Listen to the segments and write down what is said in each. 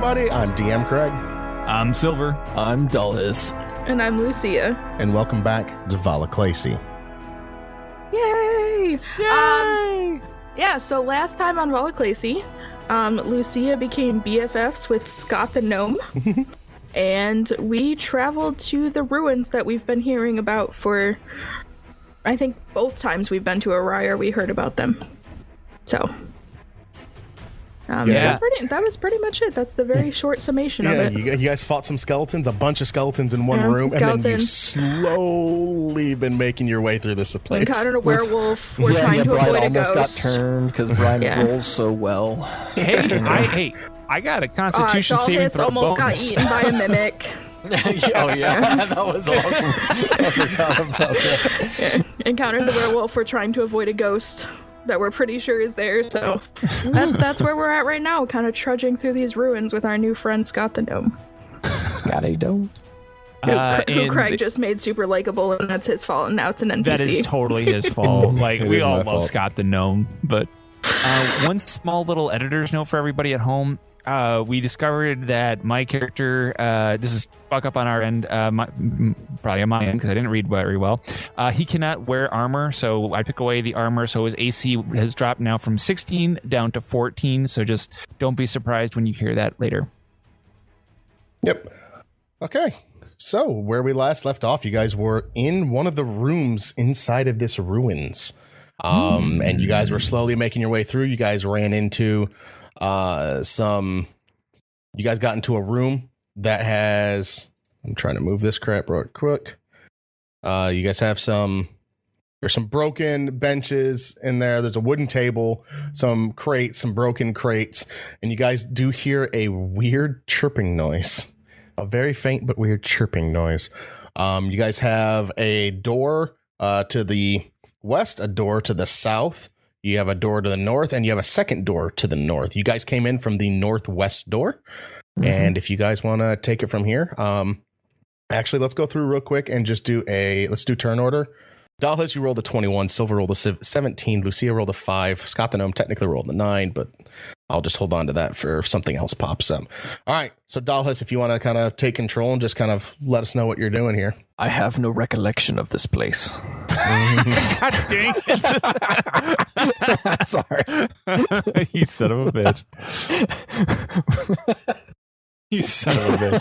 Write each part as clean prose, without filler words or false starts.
everybody. I'm DM Craig. I'm Silver. I'm Dulhis. And I'm Lucia. And welcome back to Valaclaci. Yay! Yay! Yeah, so last time on Valaclaci, Lucia became BFFs with Scott the Gnome. And we traveled to the ruins that we've been hearing about for, I think, both times we've been to Araya, we heard about them. So... that was pretty much it. That's the very short summation of it. You guys fought some skeletons, a bunch of skeletons in one room, and then you've slowly been making your way through this place. Encountered a werewolf. We're trying to Brian avoid a almost ghost. got turned because Brian rolls so well. Hey, I got a Constitution saving throw almost bonus. got eaten by a mimic. Oh yeah, that was awesome. I forgot about that. Yeah. Encountered the werewolf. We're trying to avoid a ghost that we're pretty sure is there, so that's where we're at right now, kind of trudging through these ruins with our new friend Scott the Gnome. Scotty don't. Who Craig just made super likable, and that's his fault, and now it's an NPC. That is totally his fault. Like, we all love fault. Scott the Gnome, but one small little editor's note for everybody at home. We discovered that my character, this is fuck up on our end, probably on my end because I didn't read very well. He cannot wear armor, so I took away the armor, so his AC has dropped now from 16 down to 14, so just don't be surprised when you hear that later. Yep. Okay. So where we last left off, you guys were in one of the rooms inside of this ruins. And you guys were slowly making your way through. You guys ran into you guys got into a room that has, I'm trying to move this crap real quick. You guys have there's some broken benches in there. There's a wooden table, some crates, some broken crates, and you guys do hear a weird chirping noise, a very faint but weird chirping noise. You guys have a door to the west, a door to the south. You have a door to the north, and you have a second door to the north. You guys came in from the northwest door. And if you guys want to take it from here, actually, let's go through real quick and just let's do turn order. Dallas, you rolled a 21. Silver rolled a 17. Lucia rolled a 5. Scott the Gnome technically rolled a 9, but I'll just hold on to that for if something else pops up. All right. So, Dallas, if you want to kind of take control and just kind of let us know what you're doing here. I have no recollection of this place. God dang it. Sorry. You son of a bitch. You son of a bitch.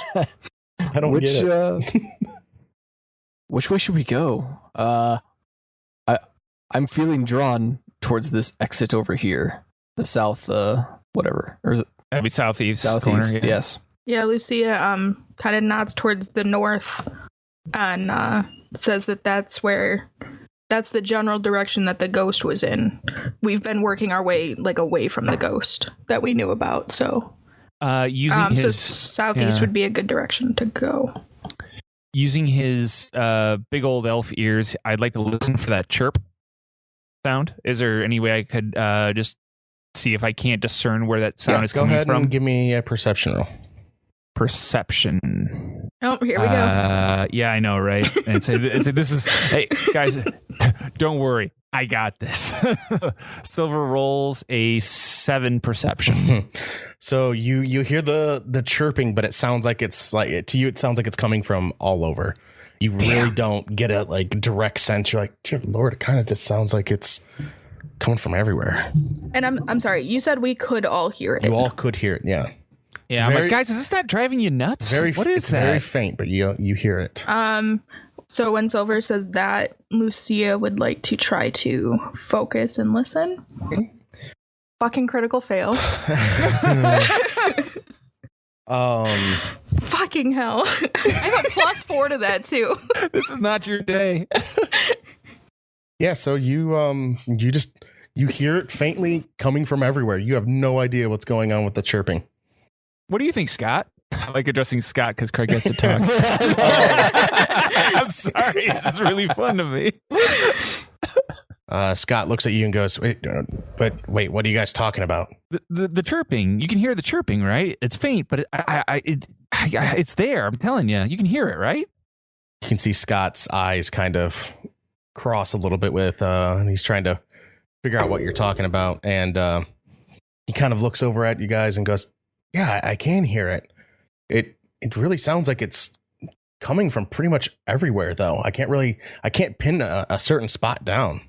I don't get it. Which way should we go? I'm feeling drawn towards this exit over here. The south, whatever. Or is it? That'd be southeast. Southeast, Corner, yeah. yes. Yeah, Lucia kind of nods towards the north and says that's the general direction that the ghost was in. We've been working our way away from the ghost that we knew about, so so southeast would be a good direction to go. Using his big old elf ears, I'd like to listen for that chirp sound. Is there any way I could just see if I can't discern where that sound is coming from? Go ahead and give me a perception roll. Perception. Oh, here we go. Yeah, I know, right? And this is, hey, guys, don't worry. I got this. Silver rolls a 7 perception. So you hear the chirping, but it sounds like it sounds like it's coming from all over. You really don't get a direct sense. You're like, dear Lord, it kind of just sounds like it's coming from everywhere. And I'm sorry, you said we could all hear it. You all could hear it, yeah. Yeah, I'm like, guys, is this not driving you nuts? It's very faint, but you hear it. So when Silver says that, Lucia would like to try to focus and listen. Okay. Fucking critical fail. Fucking hell. I have a +4 to that too. This is not your day. Yeah, so you hear it faintly coming from everywhere. You have no idea what's going on with the chirping. What do you think, Scott? I like addressing Scott because Craig has to talk. I'm sorry. This is really fun to me. Scott looks at you and goes, wait, what are you guys talking about? The chirping. You can hear the chirping, right? It's faint, but it's there. I'm telling you. You can hear it, right? You can see Scott's eyes kind of cross a little bit with, he's trying to figure out what you're talking about. And he kind of looks over at you guys and goes, Yeah, I can hear it. It really sounds like it's coming from pretty much everywhere, though. I can't pin a certain spot down.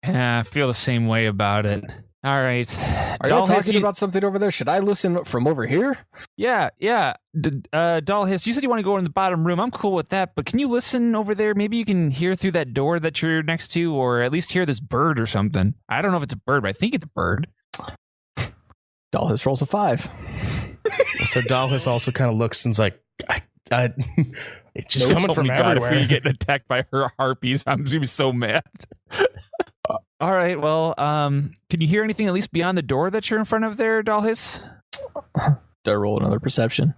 Yeah, I feel the same way about it. All right. Are you talking about something over there? Should I listen from over here? Yeah. Dollhiss, you said you want to go in the bottom room. I'm cool with that, but can you listen over there? Maybe you can hear through that door that you're next to, or at least hear this bird or something. I don't know if it's a bird, but I think it's a bird. Dollhiss rolls a 5. So Dollhiss also kind of looks and's like, it's just coming from everywhere. If we get attacked by her harpies, I'm gonna be so mad. All right, well, can you hear anything at least beyond the door that you're in front of there, Dollhiss? Do I roll another perception?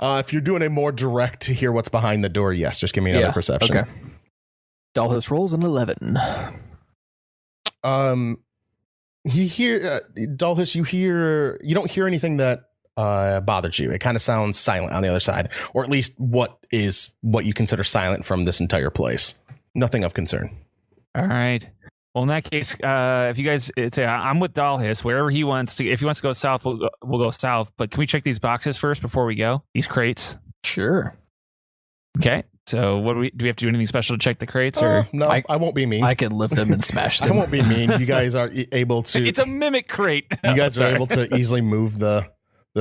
If you're doing a more direct to hear what's behind the door, yes, just give me another perception. Okay. Dollhiss rolls an 11. Dollhiss, you don't hear anything that bothers you. It kind of sounds silent on the other side, or at least what you consider silent from this entire place. Nothing of concern. All right. Well, in that case, if you guys say I'm with Dollhiss, wherever he wants to, if he wants to go south, we'll go south. But can we check these boxes first before we go? These crates. Sure. Okay. So what do we have to do anything special to check the crates? Or No, I won't be mean. I can lift them and smash them. I won't be mean. You guys are able to. It's a mimic crate. You guys are able to easily move the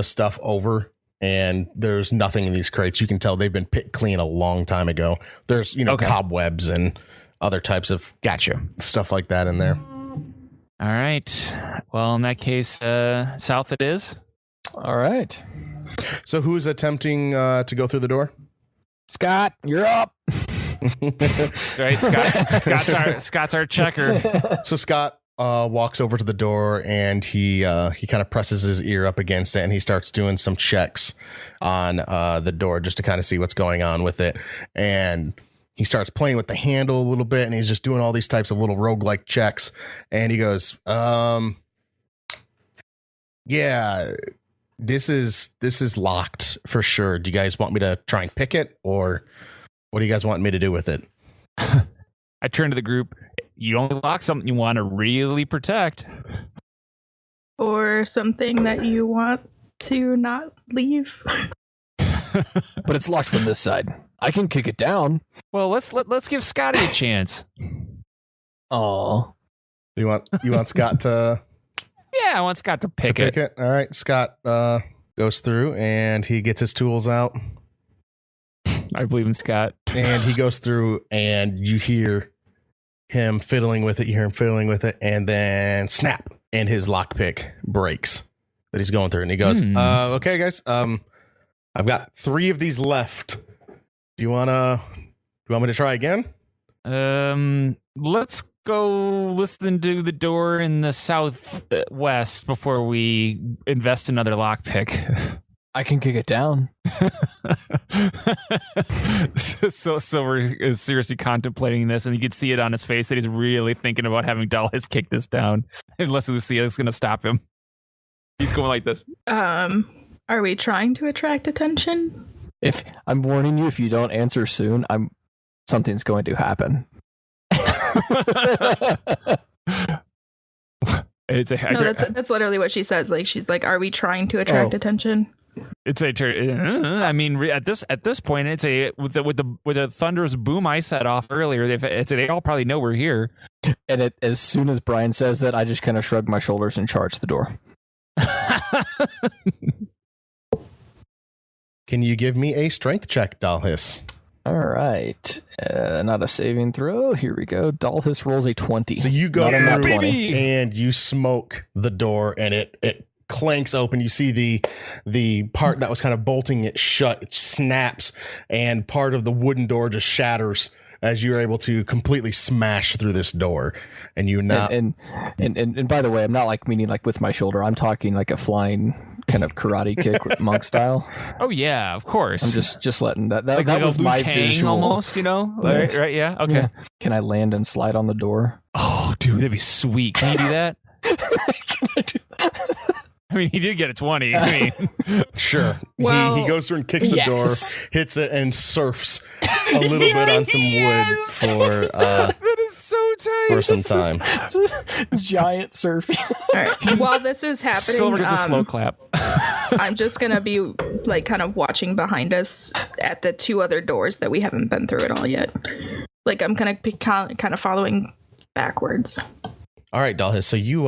stuff over, and there's nothing in these crates. You can tell they've been picked clean a long time ago. There's cobwebs and other types of stuff like that in there. All right. Well, in that case, south it is. All right. So who is attempting to go through the door? Scott, you're up. Right, Scott's our checker. So Scott walks over to the door, and he kind of presses his ear up against it, and he starts doing some checks on the door just to kind of see what's going on with it. And he starts playing with the handle a little bit, and he's just doing all these types of little roguelike checks. And he goes, yeah, this is locked for sure. Do you guys want me to try and pick it, or what do you guys want me to do with it? I turn to the group. You only lock something you want to really protect. Or something that you want to not leave. But it's locked from this side. I can kick it down. Well, let's give Scotty a chance. Oh, You want Scott to? Yeah, I want Scott to pick it. All right, Scott goes through, and he gets his tools out. I believe in Scott. And he goes through, and you hear him fiddling with it. You hear him fiddling with it, and then snap, and his lockpick breaks that he's going through. And he goes, okay, guys, I've got 3 of these left. Do you want me to try again? Let's go listen to the door in the southwest before we invest another lockpick. I can kick it down. So we're seriously contemplating this, and you can see it on his face that he's really thinking about having Dollhiss kick this down. Unless Lucia is going to stop him. He's going like this. Are we trying to attract attention? If I'm warning you, if you don't answer soon, something's going to happen. That's literally what she says. Like, she's like, "Are we trying to attract attention?" It's I mean, at this point, it's with the thunderous boom I set off earlier. They all probably know we're here. And as soon as Brian says that, I just kind of shrug my shoulders and charge the door. Can you give me a strength check, Dollhiss? All right. Not a saving throw. Here we go. Dollhiss rolls a 20. So you go through 20. and you smoke the door, and it clanks open. You see the part that was kind of bolting it shut. It snaps, and part of the wooden door just shatters as you're able to completely smash through this door. And you now and by the way, I'm not like meaning like with my shoulder. I'm talking like a flying kind of karate kick with monk style. Oh yeah, of course. I'm just letting that like was my Kang visual almost, Yes. right? Yeah. Okay. Yeah. Can I land and slide on the door? Oh, dude, that'd be sweet. Can you do that? Can I do that? I mean, he did get a 20. I mean, sure. Well, he goes through and kicks the door, hits it, and surfs a little bit on some wood for that is so tight. for some time. Giant surf. All right. While this is happening, Silver gets a slow clap. I'm just gonna be like kind of watching behind us at the 2 other doors that we haven't been through at all yet. Like I'm gonna be kind of following backwards. All right, Dalhis. So you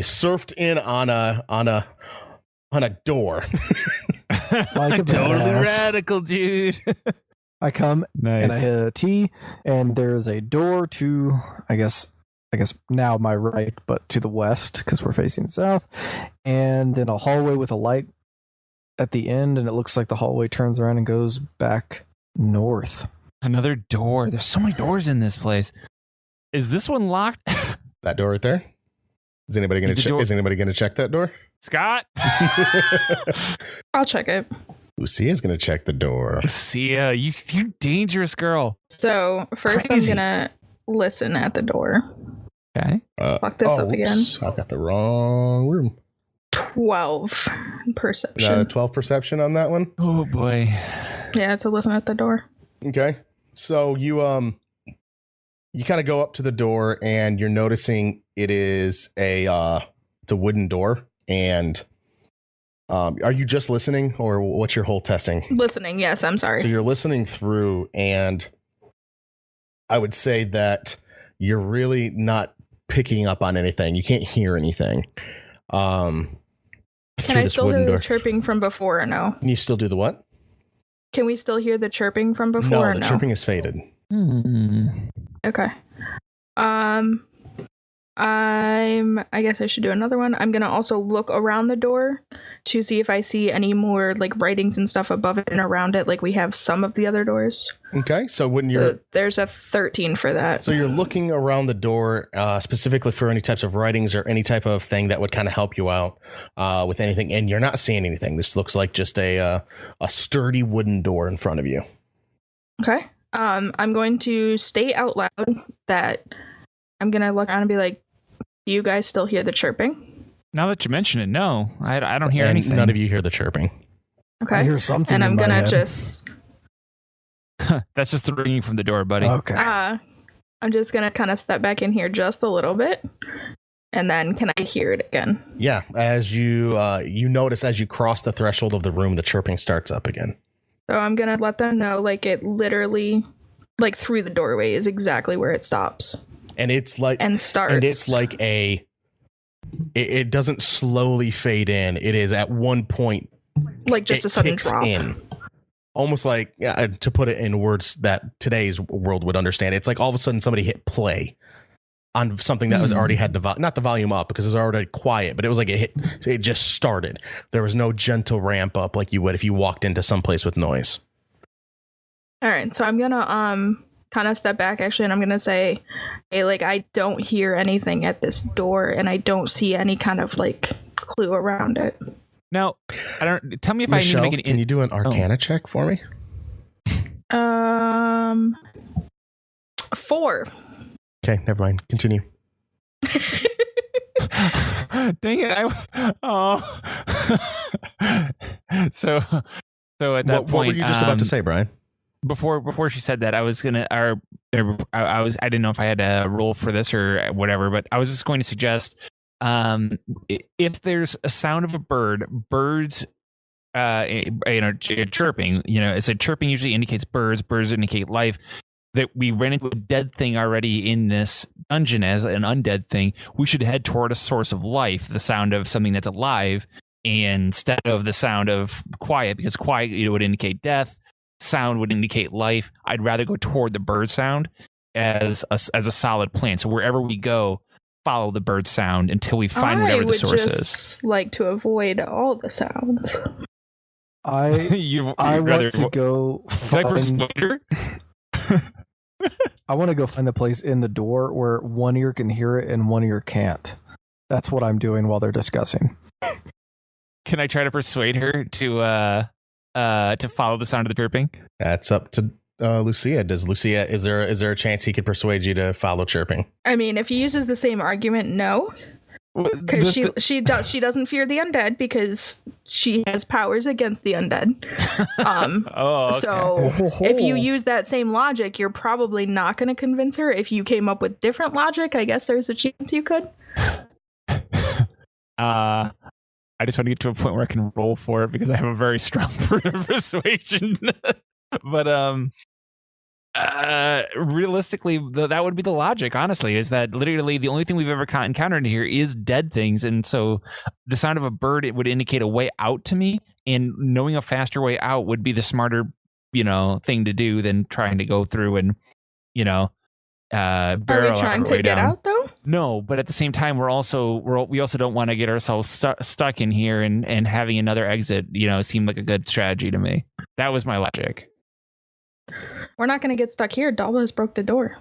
surfed in on a door. Like a Totally badass. radical, dude. I come Nice. and I hit a T, and there's a door to, I guess now my right, but to the west because we're facing south, and then a hallway with a light at the end, and it looks like the hallway turns around and goes back north. Another door. There's so many doors in this place. Is this one locked? That door right there. Is anybody going to check? Is anybody going to check that door? Scott? I'll check it. Lucia's going to check the door. Lucia, you dangerous girl. So first Crazy. I'm gonna listen at the door. Okay. Fuck this up again. Oops, I got the wrong room. 12 perception. 12 perception on that one. Oh boy. Yeah, it's a listen at the door. Okay. So you kind of go up to the door and you're noticing it is it's a wooden door. And are you just listening or what's your whole testing? Listening, yes, I'm sorry. So you're listening through, and I would say that you're really not picking up on anything. You can't hear anything. Can I still hear the chirping from before or no? Can you still do the what? Can we still hear the chirping from before No, or the no? chirping is faded. Okay. I guess I should do another one. I'm gonna also look around the door to see if I see any more like writings and stuff above it and around it, like we have some of the other doors. Okay, so when you're There's a 13 for that. so you're looking around the door specifically for any types of writings or any type of thing that would kind of help you out with anything, and you're not seeing anything. This looks like just a sturdy wooden door in front of you. Okay. I'm going to state out loud that I'm gonna look around and be like, do you guys still hear the chirping? Now that you mention it, no, I don't hear And anything. none of you hear the chirping. Okay. I hear something. And I'm in my gonna head. just That's just the ringing from the door, buddy. Okay. I'm just gonna kind of step back in here just a little bit, and then can I hear it again? Yeah, as you you notice as you cross the threshold of the room, the chirping starts up again. So I'm gonna let them know, like it literally, like through the doorway is exactly where it stops And it's like and starts. and it's like it doesn't slowly fade in. It is at one point like just it a sudden kicks drop. in. Almost like to put it in words that today's world would understand. It's like all of a sudden somebody hit play on something that was already had not the volume up because it was already quiet, but it was like it just started. There was no gentle ramp up like you would if you walked into someplace with noise. All right, so I'm gonna kind of step back actually, and I'm gonna say, hey, like I don't hear anything at this door, and I don't see any kind of like clue around it. Now, I don't. Tell me if Michelle, I need to make can you do an Arcana check for me? 4. Okay, never mind. Continue. Dang it! So at that What point, were you just about to say, Brian? Before she said that, I was gonna, I didn't know if I had a roll for this or whatever, but I was just going to suggest, if there's a sound of a birds, chirping, it's a chirping usually indicates birds indicate life. That we ran into a dead thing already in this dungeon as an undead thing, we should head toward a source of life, the sound of something that's alive, instead of the sound of quiet, because quiet would indicate death, sound would indicate life. I'd rather go toward the bird sound as a solid plan. So wherever we go, follow the bird sound until we find whatever the source is. Like to avoid all the sounds. I want to go find, I want to go find the place in the door where one ear can hear it and one ear can't. That's what I'm doing while they're discussing. Can I try to persuade her to follow the sound of the chirping? That's up to Lucia. Is there a chance he could persuade you to follow chirping? I mean, if he uses the same argument, no. Because she doesn't fear the undead because she has powers against the undead. Okay. So if you use that same logic, you're probably not going to convince her. If you came up with different logic, I guess there's a chance you could. I I just want to get to a point where I can roll for it because I have a very strong persuasion. But realistically, that would be the logic, honestly, is that literally the only thing we've ever encountered here is dead things. And so the sound of a bird, it would indicate a way out to me. And knowing a faster way out would be the smarter, thing to do than trying to go through and, barrel Are we trying to get out though? No, but at the same time, we also don't want to get ourselves stuck in here and having another exit, seemed like a good strategy to me. That was my logic. We're not going to get stuck here. Dallas broke the door.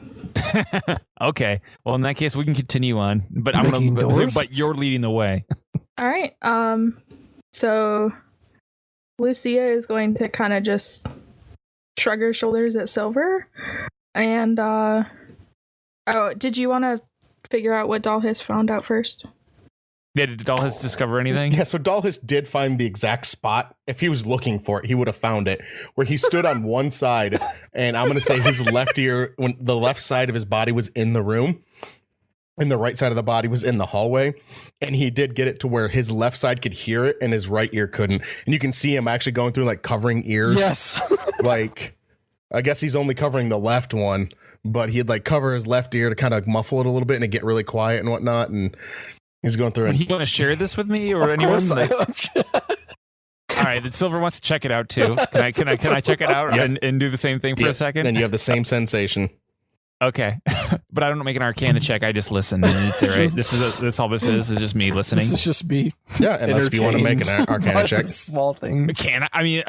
Okay. Well, in that case, we can continue on. But but you're leading the way. All right. So Lucia is going to kind of just shrug her shoulders at Silver, and did you want to figure out what Dalhis found out first? Yeah, did Dalhis discover anything? Yeah, so Dalhis did find the exact spot. If he was looking for it, he would have found it, where he stood on one side, and I'm going to say his left ear, when the left side of his body was in the room, and the right side of the body was in the hallway, and he did get it to where his left side could hear it, and his right ear couldn't. And you can see him actually going through, like, covering ears. Yes. Like, I guess he's only covering the left one, but he'd, like, cover his left ear to kind of muffle it a little bit and it'd get really quiet and whatnot, and he's going through it. You want to share this with me or anyone? All right, then Silver wants to check it out too. Can I check it out and do the same thing for a second? And you have the same sensation. Okay, but I don't make an Arcana check. I just listen. And it's all right. That's all this is just me listening. This is just me. Yeah, unless if you want to make an Arcana check. Small things. Can I mean,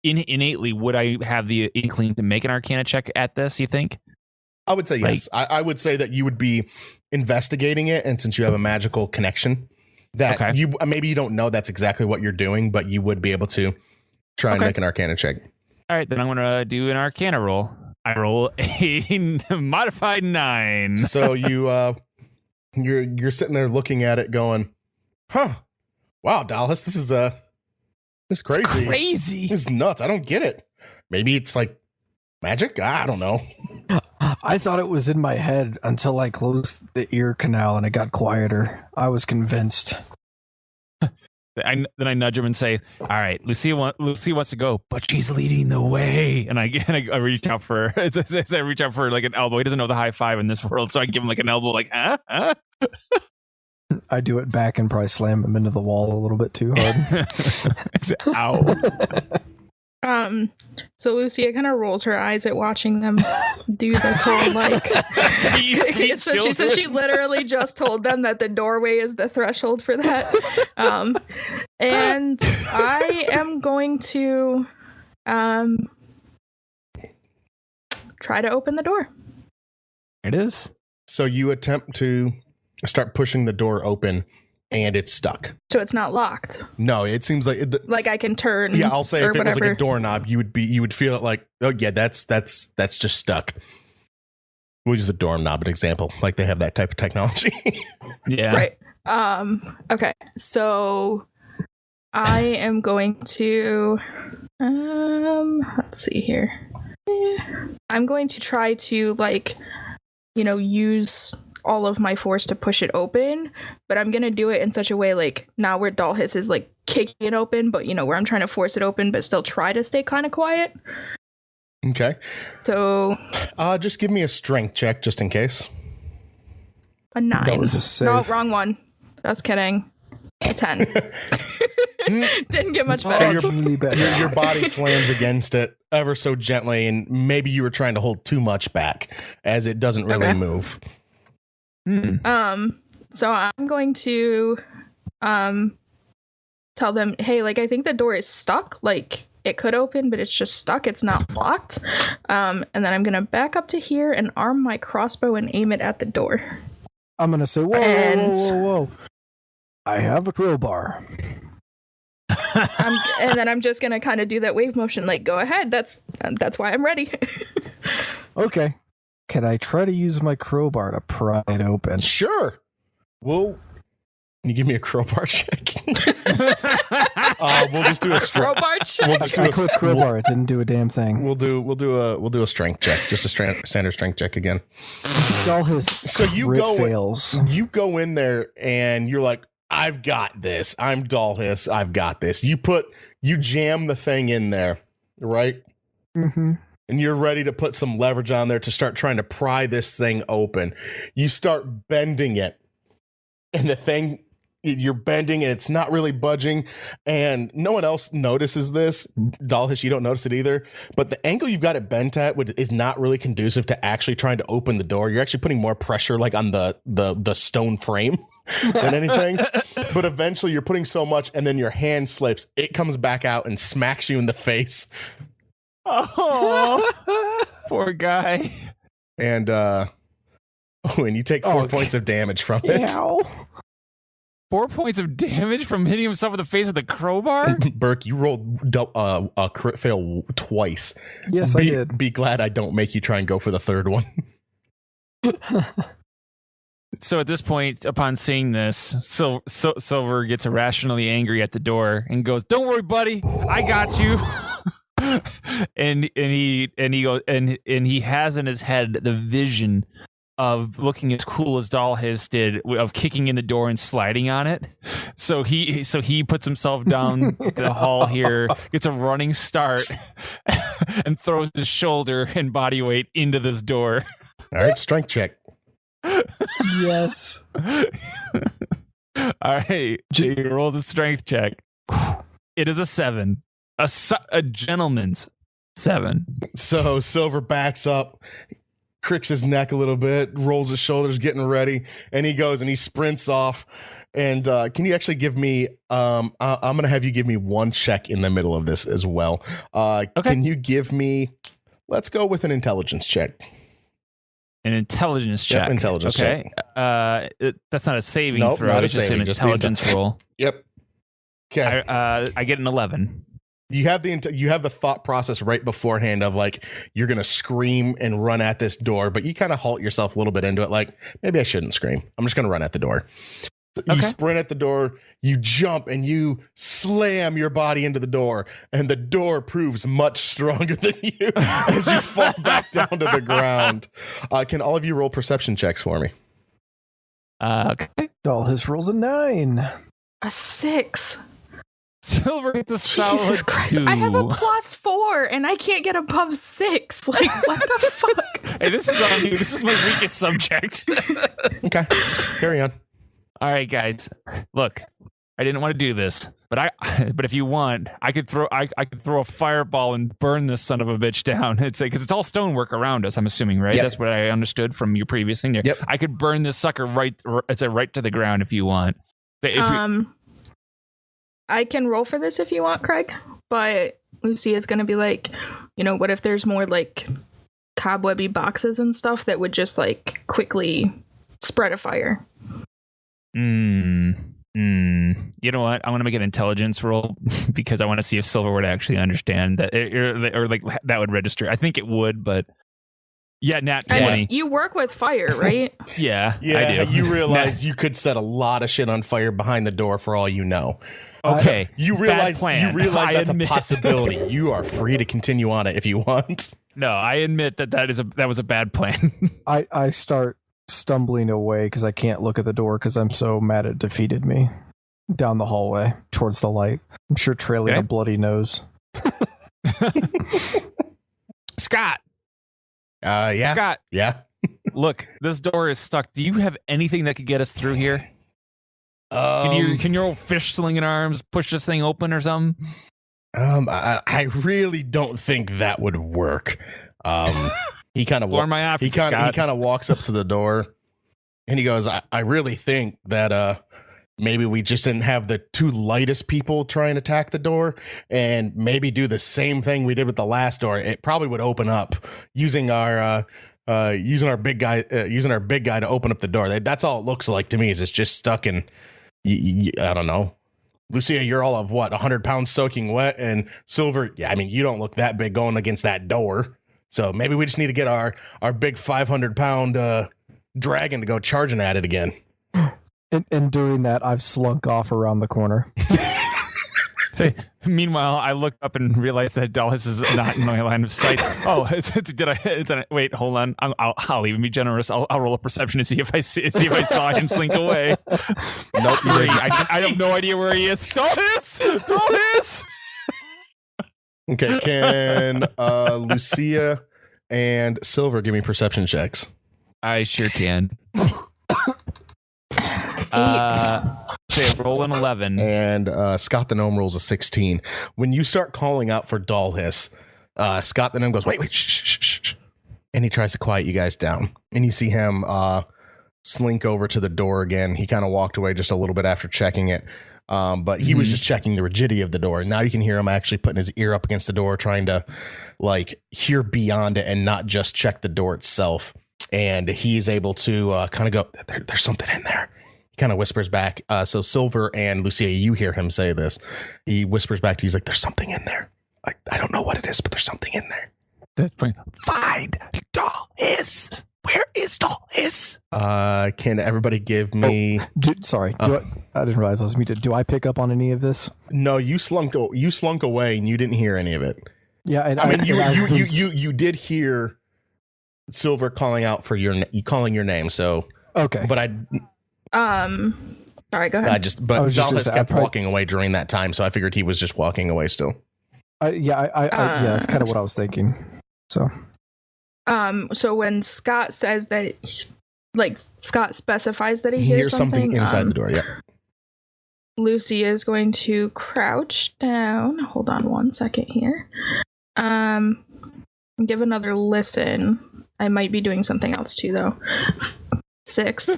innately, would I have the inkling to make an Arcana check at this? You think? I would say yes. I would say that you would be investigating it, and since you have a magical connection, that you maybe you don't know that's exactly what you're doing, but you would be able to try and make an Arcana check. All right, then I'm going to do an Arcana roll. I roll a modified 9. So you're sitting there looking at it, going, "Huh? Wow, Dallas, this is crazy. It's crazy. This is nuts. I don't get it. Maybe it's like magic. I don't know." I thought it was in my head until I closed the ear canal and it got quieter. I was convinced. Then I nudge him and say, "All right, Lucy wants to go, but she's leading the way." And I reach out for I reach out for like an elbow. He doesn't know the high five in this world, so I give him like an elbow, like huh? I do it back and probably slam him into the wall a little bit too hard. Ow. So Lucia kind of rolls her eyes at watching them do this whole like. So she says she literally just told them that the doorway is the threshold for that. And I am going to try to open the door. It is. So you attempt to start pushing the door open, and it's stuck. So it's not locked. No, it seems like like I can turn. Yeah, I'll say if it whatever. was like a doorknob, you would feel it like, oh yeah, that's just stuck. We'll use a doorknob an example, like they have that type of technology. Yeah. Right. Okay. So I am going to let's see here. I'm going to try to use all of my force to push it open, but I'm gonna do it in such a way like now where Dalhis is like kicking it open, but where I'm trying to force it open but still try to stay kind of quiet. Okay. So just give me a strength check just in case. A 9. That was a save. No, wrong one. Just kidding. A 10. Didn't get much better. So your body slams against it ever so gently, and maybe you were trying to hold too much back as it doesn't really move. So I'm going to tell them, hey, I think the door is stuck. It could open, but it's just stuck. It's not locked. And then I'm gonna back up to here and arm my crossbow and aim it at the door. I'm gonna say, whoa. I have a crowbar. And then I'm just gonna kind of do that wave motion, go ahead. That's why I'm ready. Okay. Can I try to use my crowbar to pry it open? Sure. Well, can you give me a crowbar check? We'll just do a crowbar check. We'll just do I clicked crowbar. It didn't do a damn thing. We'll do a strength check. Just a standard strength check again. All his so you go fails. You go in there and you're like, I've got this. I'm Dollhiss. I've got this. You jam the thing in there, right? Mm-hmm. And you're ready to put some leverage on there to start trying to pry this thing open. You start bending it, and the thing, you're bending and it's not really budging, and no one else notices this. Dollhiss, you don't notice it either, but the angle you've got it bent at is not really conducive to actually trying to open the door. You're actually putting more pressure like on the stone frame than anything. But eventually you're putting so much, and then your hand slips. It comes back out and smacks you in the face. Oh, poor guy. And and you take 4 points of damage from it. Ow. 4 points of damage from hitting himself in the face with a crowbar? Burke, you rolled a crit fail twice. Yes, I did. Be glad I don't make you try and go for the third one. So at this point, upon seeing this, Silver gets irrationally angry at the door and goes, "Don't worry, buddy, I got you." and he goes and he has in his head the vision of looking as cool as Dollhiss did, of kicking in the door and sliding on it. So he puts himself down the hall here, gets a running start, and throws his shoulder and body weight into this door. All right, strength check. Yes. All right, he rolls a strength check. It is a 7. A gentleman's 7. So Silver backs up, cricks his neck a little bit, rolls his shoulders, getting ready, and he goes and he sprints off. And can you actually give me? I'm going to have you give me one check in the middle of this as well. Okay. Can you give me? Let's go with an intelligence check. An intelligence check. Yep, intelligence check. That's not a saving throw. Not it's just an intelligence roll. Yep. Okay. I get an 11. You have the thought process right beforehand of like you're gonna scream and run at this door, but you kind of halt yourself a little bit into it. Like maybe I shouldn't scream. I'm just gonna run at the door. So you sprint at the door, you jump, and you slam your body into the door, and the door proves much stronger than you as you fall back down to the ground. Can all of you roll perception checks for me? Okay. Dollhiss rolls a 9. A 6. Silver gets a solid Jesus Christ. 2. I have a +4 and I can't get above 6. Like, what the fuck? Hey, this is on you. This is my weakest subject. Okay, carry on. All right, guys. Look, I didn't want to do this, but if you want, I could throw a fireball and burn this son of a bitch down. It's like, because it's all stonework around us. I'm assuming, right? Yep. That's what I understood from your previous thing there. Yep. I could burn this sucker right to the ground if you want. I can roll for this if you want, Craig, but Lucy is going to be like, what if there's more like cobwebby boxes and stuff that would just like quickly spread a fire? You know what? I want to make an intelligence roll because I want to see if Silver would actually understand that, or like that would register. I think it would, but yeah, nat 20. I mean, you work with fire, right? Yeah, Yeah, I do. You realize you could set a lot of shit on fire behind the door for all you know. Okay, you realize that's admit. a possibility. You are free to continue on it if you want. No, I admit that was a bad plan. I start stumbling away because I can't look at the door because I'm so mad it defeated me. Down the hallway towards the light. I'm sure trailing a bloody nose. Scott. Yeah. Scott. Yeah. Look, this door is stuck. Do you have anything that could get us through here? Can your old fish slinging arms push this thing open or something? I really don't think that would work. He kind of he kind of walks up to the door and he goes, I really think that maybe we just didn't have the two lightest people try and attack the door, and maybe do the same thing we did with the last door. It probably would open up using our big guy to open up the door. That's all it looks like to me. Is it's just stuck in. I don't know. Lucia, you're all of what, 100 pounds soaking wet, and Silver. Yeah, I mean, you don't look that big going against that door. So maybe we just need to get our big 500-pound dragon to go charging at it again. And doing that, I've slunk off around the corner. Say, meanwhile, I look up and realize that Dallas is not in my line of sight. Oh, wait, hold on. I'll even be generous. I'll roll a perception to see if I saw him slink away. Nope. I have no idea where he is. Dallas! Okay, can Lucia and Silver give me perception checks? I sure can. Say roll an 11. And Scott the Gnome rolls a 16. When you start calling out for Dallas, Scott the Gnome goes, wait, shh. And he tries to quiet you guys down. And you see him slink over to the door again. He kind of walked away just a little bit after checking it. But he was just checking the rigidity of the door. Now you can hear him actually putting his ear up against the door, trying to like hear beyond it and not just check the door itself. And he's able to kind of go, there's something in there. He kind of whispers back. So Silver and Lucia, you hear him say this. He whispers back to you. He's like, there's something in there. I don't know what it is, but there's something in there. That's point. Find Dallas. Where is Dallas? Can everybody give me? Sorry, I didn't realize I was muted. Do I pick up on any of this? No, you slunk away and you didn't hear any of it. Yeah, and I mean, you did hear Silver calling out for calling your name. So okay, but sorry, go ahead. Dallas kept walking away during that time, so I figured he was just walking away still. Yeah, that's kind of what I was thinking. So. So when Scott says that, Scott specifies that he hears something inside the door. Yeah. Lucy is going to crouch down. Hold on 1 second here. Give another listen. I might be doing something else too, though. 6.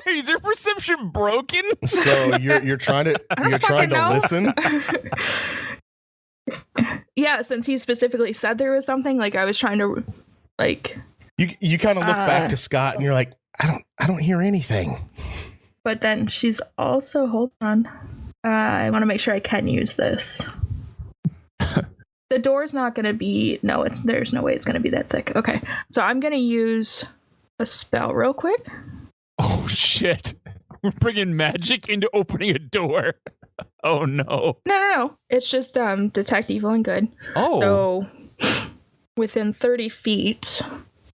Is your perception broken? So you're trying to listen. Yeah, since he specifically said there was something, I was trying to. You kind of look back to Scott and you're like, I don't hear anything. But then she's also, hold on. I want to make sure I can use this. The door's not going to be, there's no way it's going to be that thick. Okay. So I'm going to use a spell real quick. Oh shit. We're bringing magic into opening a door. Oh no. No. It's just detect evil and good. Oh. So within 30 feet,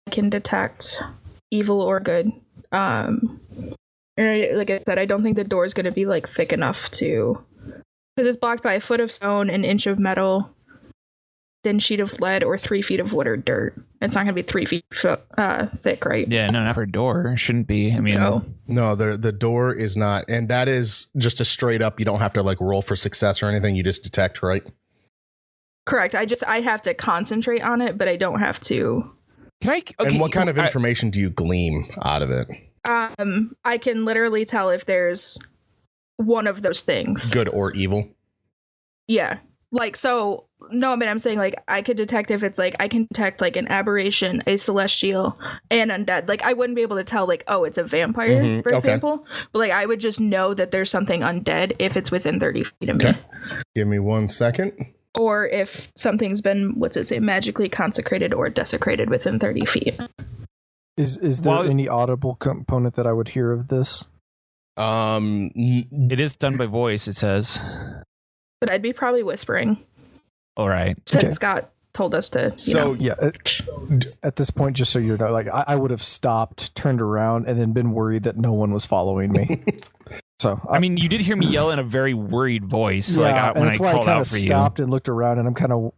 I can detect evil or good. Like I said, I don't think the door is going to be thick enough to, because it's blocked by a foot of stone, an inch of metal, thin sheet of lead, or 3 feet of wood or dirt. It's not going to be 3 feet thick, right? Yeah, no, not for a door. It shouldn't be. I mean, no, the door is not, and that is just a straight up. You don't have to roll for success or anything. You just detect, right? Correct. I have to concentrate on it, but I don't have to. And what kind of information do you glean out of it? I can literally tell if there's one of those things. Good or evil? Yeah. I'm saying I could detect if it's I can detect an aberration, a celestial, and undead. I wouldn't be able to tell it's a vampire, for example. But I would just know that there's something undead if it's within 30 feet of me. Give me 1 second. Or if something's been, magically consecrated or desecrated within 30 feet. Is there any audible component that I would hear of this? It is done by voice, it says. But I'd be probably whispering. All right. Since Scott told us to, at this point, just so you know, I would have stopped, turned around, and then been worried that no one was following me. So I mean, you did hear me yell in a very worried voice. So yeah, when I called out for you, stopped and looked around, and I'm kind of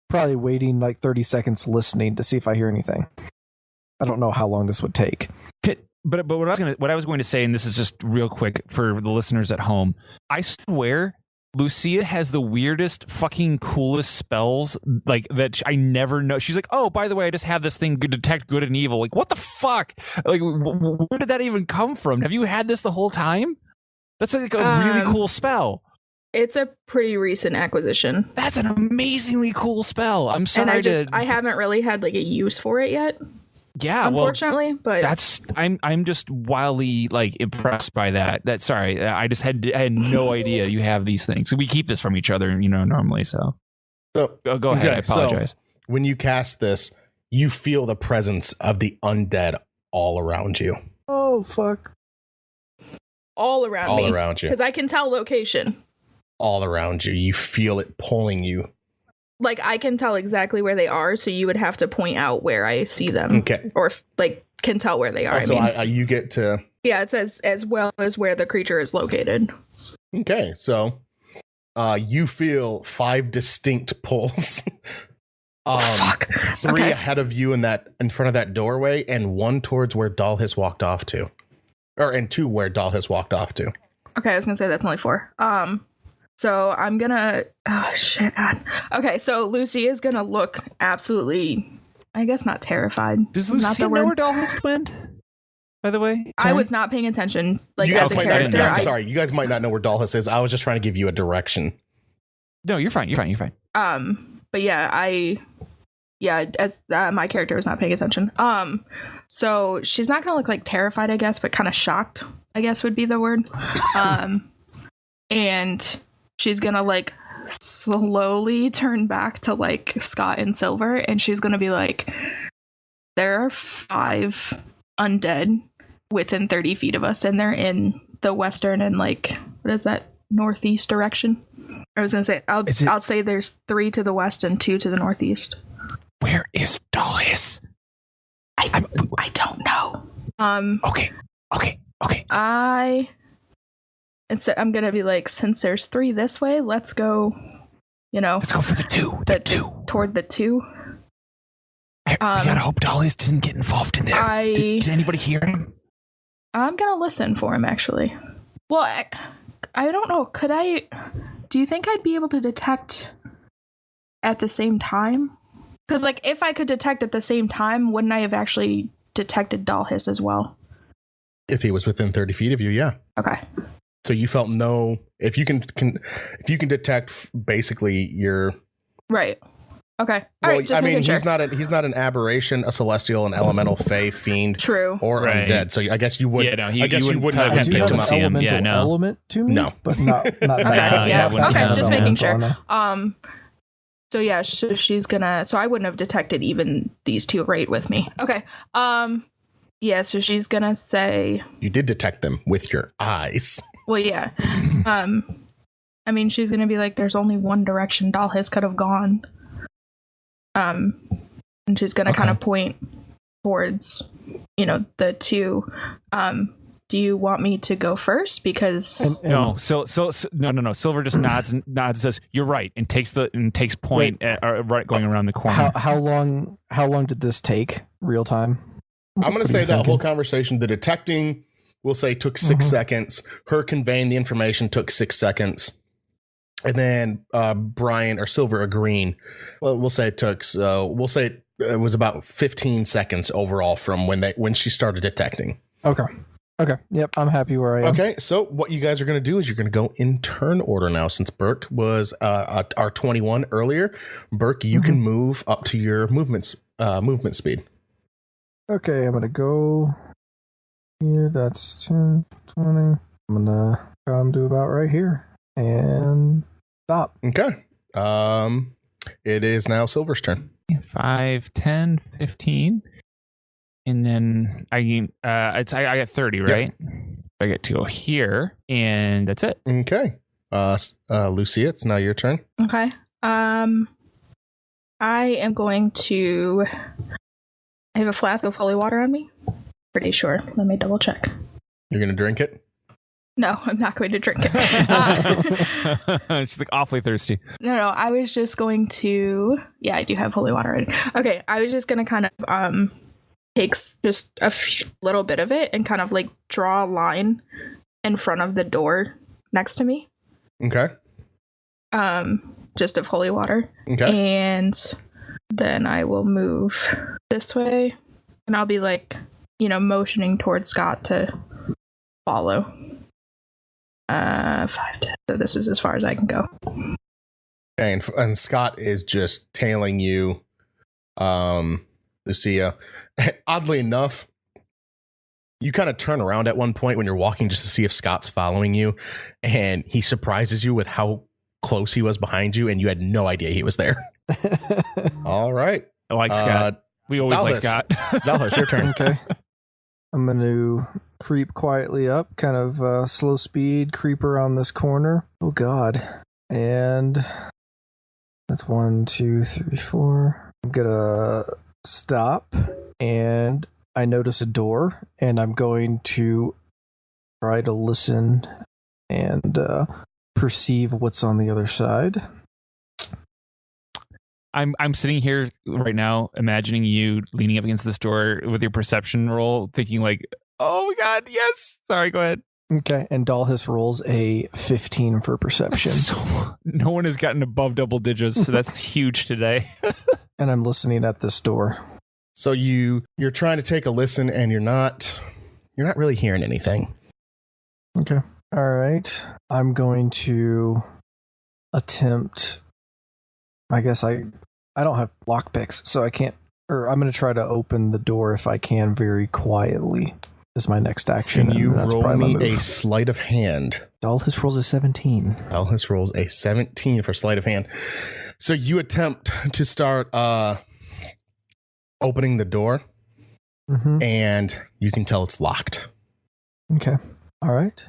probably waiting 30 seconds, listening to see if I hear anything. I don't know how long this would take. But what I was going to say, and this is just real quick for the listeners at home, I swear Lucia has the weirdest fucking coolest spells that I never know. She's like, oh, by the way, I just have this thing to detect good and evil. What the fuck? Where did that even come from? Have you had this the whole time? That's a really cool spell. It's a pretty recent acquisition. That's an amazingly cool spell. I'm sorry, and I haven't really had a use for it yet. Yeah, unfortunately, but I'm just wildly impressed by that. I just had no idea you have these things. So we keep this from each other, normally. So go ahead. I apologize. So when you cast this, you feel the presence of the undead all around you. Oh fuck! All around you, because I can tell location. all around you. You feel it pulling you. Like, I can tell exactly where they are, so you would have to point out where I see them. Okay. Or, like, can tell where they are. So you get to... Yeah, it says as well as where the creature is located. Okay, so you feel 5 distinct pulls. Fuck. 3 Okay. ahead of you in front of that doorway, and 1 towards where Dahl has walked off to. And 2 where Dahl has walked off to. Okay, I was gonna say that's only 4. So I'm gonna... Oh, shit. God. Okay, so Lucy is gonna look absolutely... I guess not terrified. Does Not Lucy the know word. where Dollhouse went? By the way, I was not paying attention. Like, You as guys a might not, character, I'm sorry, you guys might not know where Dahlhus is. I was just trying to give you a direction. No, you're fine. You're fine. But yeah, as my character was not paying attention. So she's not gonna look like terrified, I guess, but kind of shocked, I guess would be the word. And she's gonna like slowly turn back to like Scott and Silver, and she's gonna be like, there are 5 undead within 30 feet of us, and they're in the western and like, what is that, northeast direction? I was gonna say, I'll say there's 3 to the west and 2 to the northeast. Where is Dollhouse? I don't know. Okay. I'm gonna be like, since there's 3 this way, let's go. Let's go for the 2. The 2. Toward the 2. We gotta hope Dollhouse didn't get involved in there. Did anybody hear him? I'm gonna listen for him, actually. Well, I don't know. Do you think I'd be able to detect at the same time? Because, like, if I could detect at the same time, wouldn't I have actually detected Dollhouse as well? If he was within 30 feet of you, yeah. Okay. So you felt no... If you can detect basically your... Right. Okay. Well, All right, just making sure. he's not an aberration, a celestial, an elemental, fae, fiend, True. or Right. undead. So I guess you wouldn't. Yeah, no, I guess you wouldn't probably have I do picked have him an up. elemental element to me, No. but not Okay, that. yeah. wouldn't Okay, have just that making sure. elemental, So yeah, she's gonna. So I wouldn't have detected even these 2 right with me. Okay. Yeah. So she's gonna say. You did detect them with your eyes. Well, yeah. I mean, she's gonna be like, "There's only one direction Dollhouse could have gone." And she's gonna kind of point towards, the 2. Do you want me to go first? Because No. So no. Silver just nods and says, "You're right," and takes point right going around the corner. How long did this take? Real time? I'm going to say that whole conversation, the detecting, we'll say took 6 seconds. Her conveying the information took 6 seconds. And then Brian or Silver agreeing, well, we'll say it was about 15 seconds overall from when she started detecting. Okay. Yep. I'm happy where I am. Okay. So what you guys are going to do is you're going to go in turn order now. Since Burke was our 21 earlier, Burke, you can move up to your movement speed. Okay. I'm going to go here. That's 10, 20. I'm going to come to about right here and stop. Okay. It is now Silver's turn. 5, 10, 15. And then I got 30, right? Yep. I get to go here, and that's it. Okay. Lucia, it's now your turn. okay. I am going to. I have a flask of holy water on me. Pretty sure. Let me double check. You're going to drink it? No, I'm not going to drink it. She's like awfully thirsty. No, I was just going to. Yeah, I do have holy water already. Okay, I was just going to kind of takes just a little bit of it and kind of like draw a line in front of the door next to me. Okay. Just of holy water. Okay. And then I will move this way, and I'll be like, motioning towards Scott to follow. 5, 10. So this is as far as I can go. Okay, and Scott is just tailing you, Lucia. Oddly enough, you kind of turn around at one point when you're walking just to see if Scott's following you, and he surprises you with how close he was behind you, and you had no idea he was there. All right. I like Scott. We always like Scott. Dallas, your turn. Okay. I'm going to creep quietly up, kind of slow speed, creep around this corner. Oh, God. And that's 1, 2, 3, 4. I'm going to stop, and I notice a door, and I'm going to try to listen and perceive what's on the other side. I'm sitting here right now, imagining you leaning up against this door with your perception roll, thinking like, "Oh my God, yes!" Sorry, go ahead. Okay, and Dalhis rolls a 15 for perception. So, no one has gotten above double digits, so that's huge today. And I'm listening at this door. So you're trying to take a listen, and you're not really hearing anything. Okay. All right. I'm going to attempt. I guess I don't have lockpicks, so I can't. Or I'm going to try to open the door if I can very quietly. Is my next action. Can you and that's roll probably me a sleight of hand? Dalhis rolls a 17. Dalhis rolls a 17 for sleight of hand. So you attempt to start opening the door, and you can tell it's locked. Okay. All right.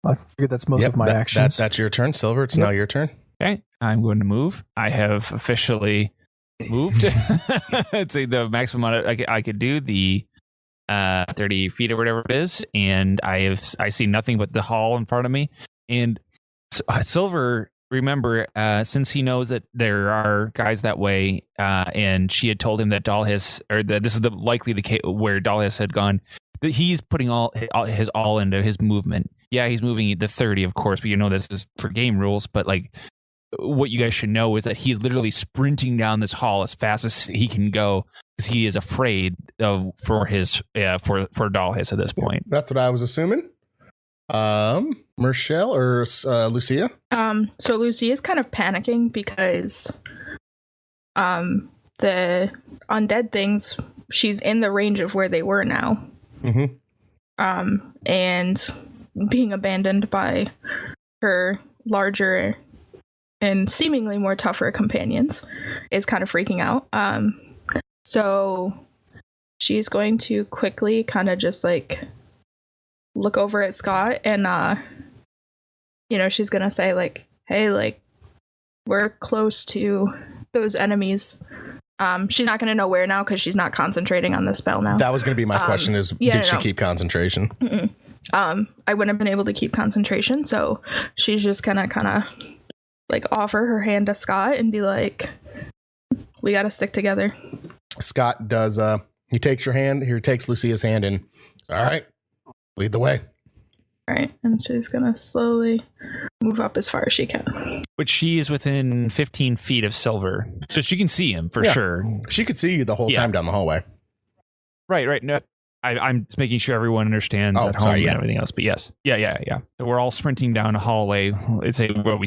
I figured that's most of my actions. That's your turn, Silver. It's now your turn. Okay, I'm going to move. I have officially moved. It's the maximum amount I could do, the 30 feet or whatever it is, and I see nothing but the hall in front of me. And Silver, remember, since he knows that there are guys that way, and she had told him that Dalhis, or that this is likely the case where Dalhis had gone, that he's putting his all into his movement. Yeah, he's moving the 30, of course, but you know this is for game rules. But like, what you guys should know is that he's literally sprinting down this hall as fast as he can go because he is afraid for Dalhis at this point. That's what I was assuming. Michelle or Lucia? So Lucy is kind of panicking because the undead things, she's in the range of where they were now. And being abandoned by her larger and seemingly more tougher companions is kind of freaking out. So she's going to quickly kind of just like look over at Scott and she's gonna say like, hey, like, we're close to those enemies. She's not gonna know where now because she's not concentrating on the spell now. That was gonna be my question, is did she keep concentration? Mm-mm. I wouldn't have been able to keep concentration, so she's just gonna kind of like offer her hand to Scott and be like, we gotta stick together. Scott does he takes your hand, he takes Lucia's hand, and all right, lead the way. All right, and she's gonna slowly move up as far as she can. But she is within 15 feet of Silver, so she can see him for sure. She could see you the whole time down the hallway. Right. No, I'm just making sure everyone understands at home and everything else. But yes, yeah. So we're all sprinting down a hallway. We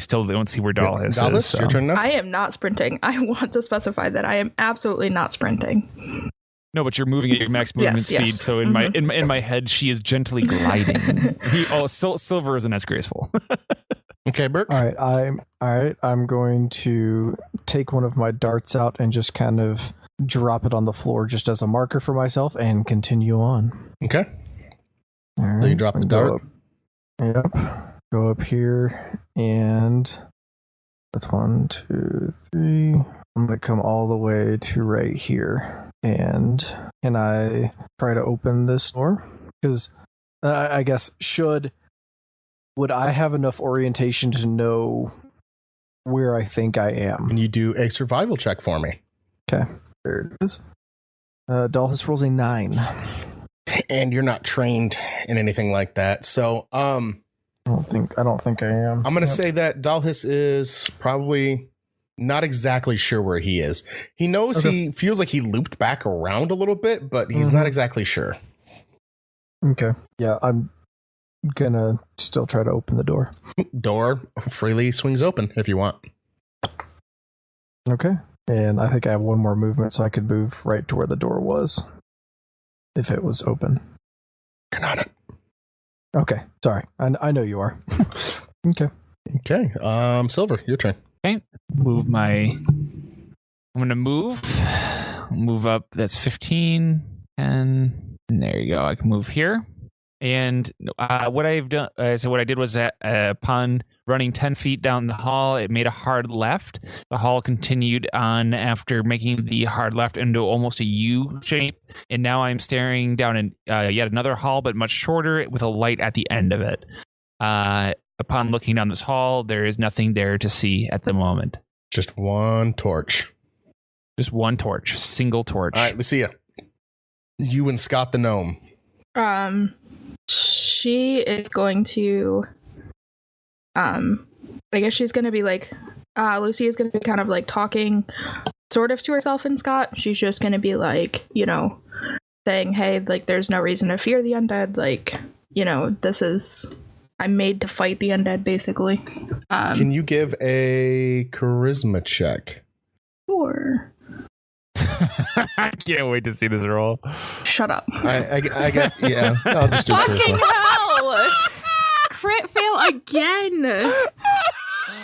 still don't see where Dalhis is. So. Your turn now? I am not sprinting. I want to specify that I am absolutely not sprinting. No, but you're moving at your max movement speed. Yes. So in my head, she is gently gliding. Silver isn't as graceful. Okay, Burke. All right. I'm going to take one of my darts out and just kind of drop it on the floor just as a marker for myself and continue on. Okay. All right. So you drop the dart. Yep. Go up here, and that's 1, 2, 3. I'm going to come all the way to right here. And can I try to open this door? Because I guess would I have enough orientation to know where I think I am? Can you do a survival check for me? Okay. There it is. Dalhis rolls a 9. And you're not trained in anything like that. So I don't think I am. I'm gonna say that Dalhis is probably not exactly sure where he is. He knows he feels like he looped back around a little bit, but he's not exactly sure. Okay. Yeah, I'm gonna still try to open the door. Door freely swings open if you want. Okay. And I think I have one more movement, so I could move right to where the door was if it was open. You're not it. Okay. Sorry. I know you are. Okay. Okay. Silver, your turn. Okay. I'm going to move up. That's 15, 10, And there you go. I can move here. And what I've done, so what I did was that upon running 10 feet down the hall, it made a hard left. The hall continued on after making the hard left into almost a U shape. And now I'm staring down in yet another hall, but much shorter, with a light at the end of it. Upon looking down this hall, there is nothing there to see at the moment. Just one torch. Just one torch, single torch. All right, Lucia. You and Scott the gnome. She is going to, I guess she's going to be like, Lucy is going to be kind of like talking sort of to herself and Scott. She's just going to be like, you know, saying, hey, like, there's no reason to fear the undead. Like, you know, I'm made to fight the undead, basically. Can you give a charisma check? Sure. I can't wait to see this roll. Shut up. I get, yeah, I'll just do Fucking charisma. hell! Crit fail again!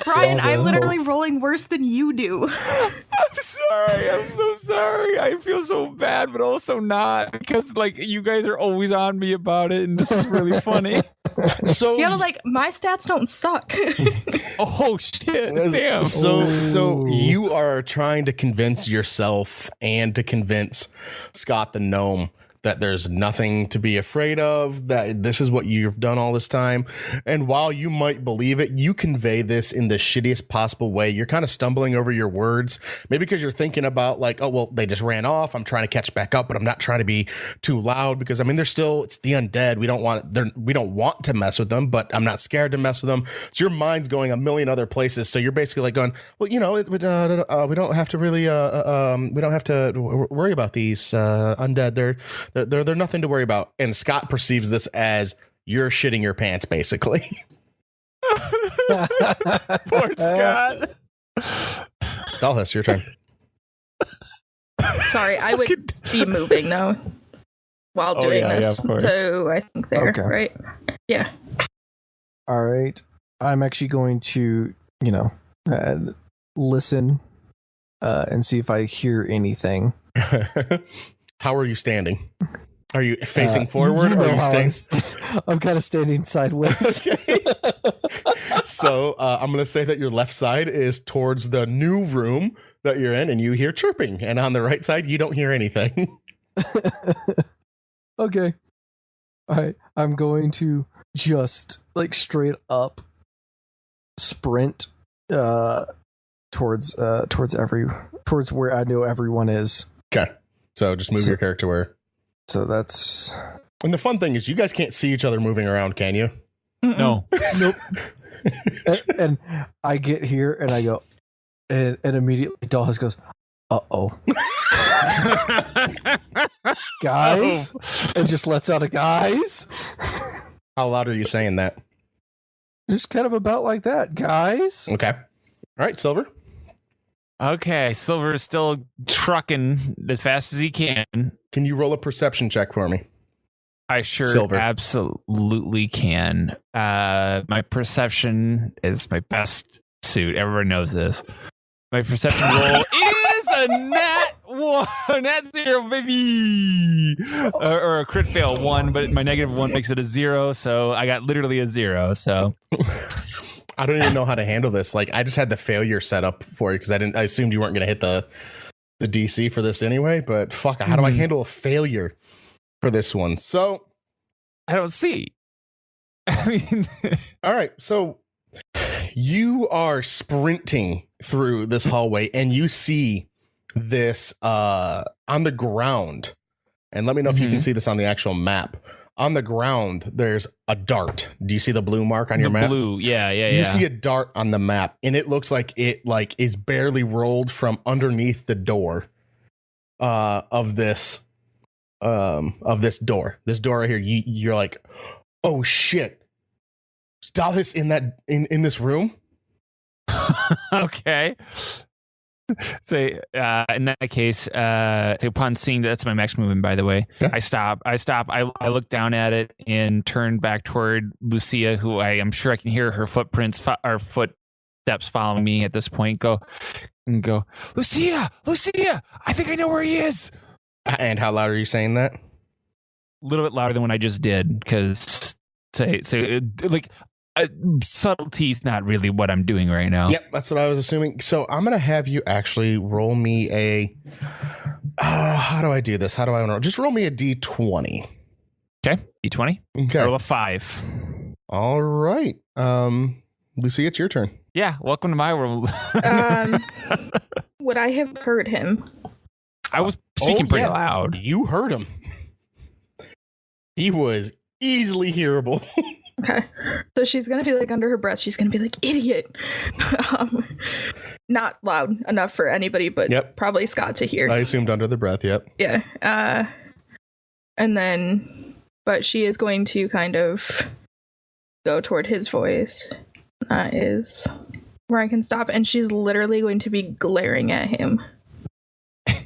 Brian, I'm literally rolling worse than you do. I'm sorry. I'm so sorry. I feel so bad, but also not, because like you guys are always on me about it, and this is really funny. So You know, like, my stats don't suck. Oh shit! Damn. So you are trying to convince yourself and to convince Scott the gnome that there's nothing to be afraid of, that this is what you've done all this time. And while you might believe it, you convey this in the shittiest possible way. You're kind of stumbling over your words, maybe because you're thinking about like, oh, well, they just ran off. I'm trying to catch back up, but I'm not trying to be too loud because I mean, it's the undead. We don't want to mess with them, but I'm not scared to mess with them. So your mind's going a million other places. So you're basically like going, well, you know, we don't have to really, we don't have to worry about these undead. They're nothing to worry about. And Scott perceives this as you're shitting your pants, basically. Poor Scott. Dallas, your turn. Sorry, I would be moving, though, while doing this. Yeah, of course. So I think there, Okay. right? Yeah. All right. I'm actually going to, you know, listen and see if I hear anything. How are you standing? Are you facing forward or are you staying? I'm kind of standing sideways. Okay. So I'm going to say that your left side is towards the new room that you're in and you hear chirping. And on the right side, you don't hear anything. Okay. All right. I'm going to just like straight up sprint towards where I know everyone is. Okay. So just move your character where. So that's. And the fun thing is you guys can't see each other moving around, can you? No. Nope. and I get here and I go, and immediately Dallas goes, uh-oh. Guys? And just lets out a guys. How loud are you saying that? Just kind of about like that, guys. Okay. All right, Silver. Okay, Silver is still trucking as fast as he can. Can you roll a perception check for me? I sure Silver. absolutely can. My perception is my best suit. Everyone knows this. My perception roll is a nat 1, nat 0, baby, or a crit fail 1, but my negative 1 makes it a 0. So I got literally a 0. So I don't even know how to handle this. Like, I just had the failure set up for you because I assumed you weren't going to hit the DC for this anyway. But fuck, how do I handle a failure for this one? So I don't see. I mean, all right. So you are sprinting through this hallway and you see this on the ground. And let me know if you can see this on the actual map. On the ground, there's a dart. Do you see the blue mark on your map? Blue, yeah. You see a dart on the map, and it looks like it is barely rolled from underneath the door of this door. This door right here. You're like, oh shit! Is Dallas in this room? Okay. So in that case, upon seeing that's my max movement, by the way, yeah. I stop. I look down at it and turn back toward Lucia, who I am sure I can hear her footprints or footsteps following me at this point. Go, Lucia! I think I know where he is. And how loud are you saying that? little bit louder than what I just did because subtlety's not really what I'm doing right now. Yep, that's what I was assuming. So I'm going to have you actually roll me a... how do I do this? How do I want to... Just roll me a D20. Okay, D20. Okay. Roll a 5. All right. Lucy, it's your turn. Yeah, welcome to my world. Would I have heard him? I was speaking pretty loud. You heard him. He was easily hearable. Okay. So she's going to be like under her breath. She's going to be like, idiot. Not loud enough for anybody, but probably Scott to hear. I assumed under the breath, yep. Yeah. And then, but she is going to kind of go toward his voice. That is where I can stop. And she's literally going to be glaring at him.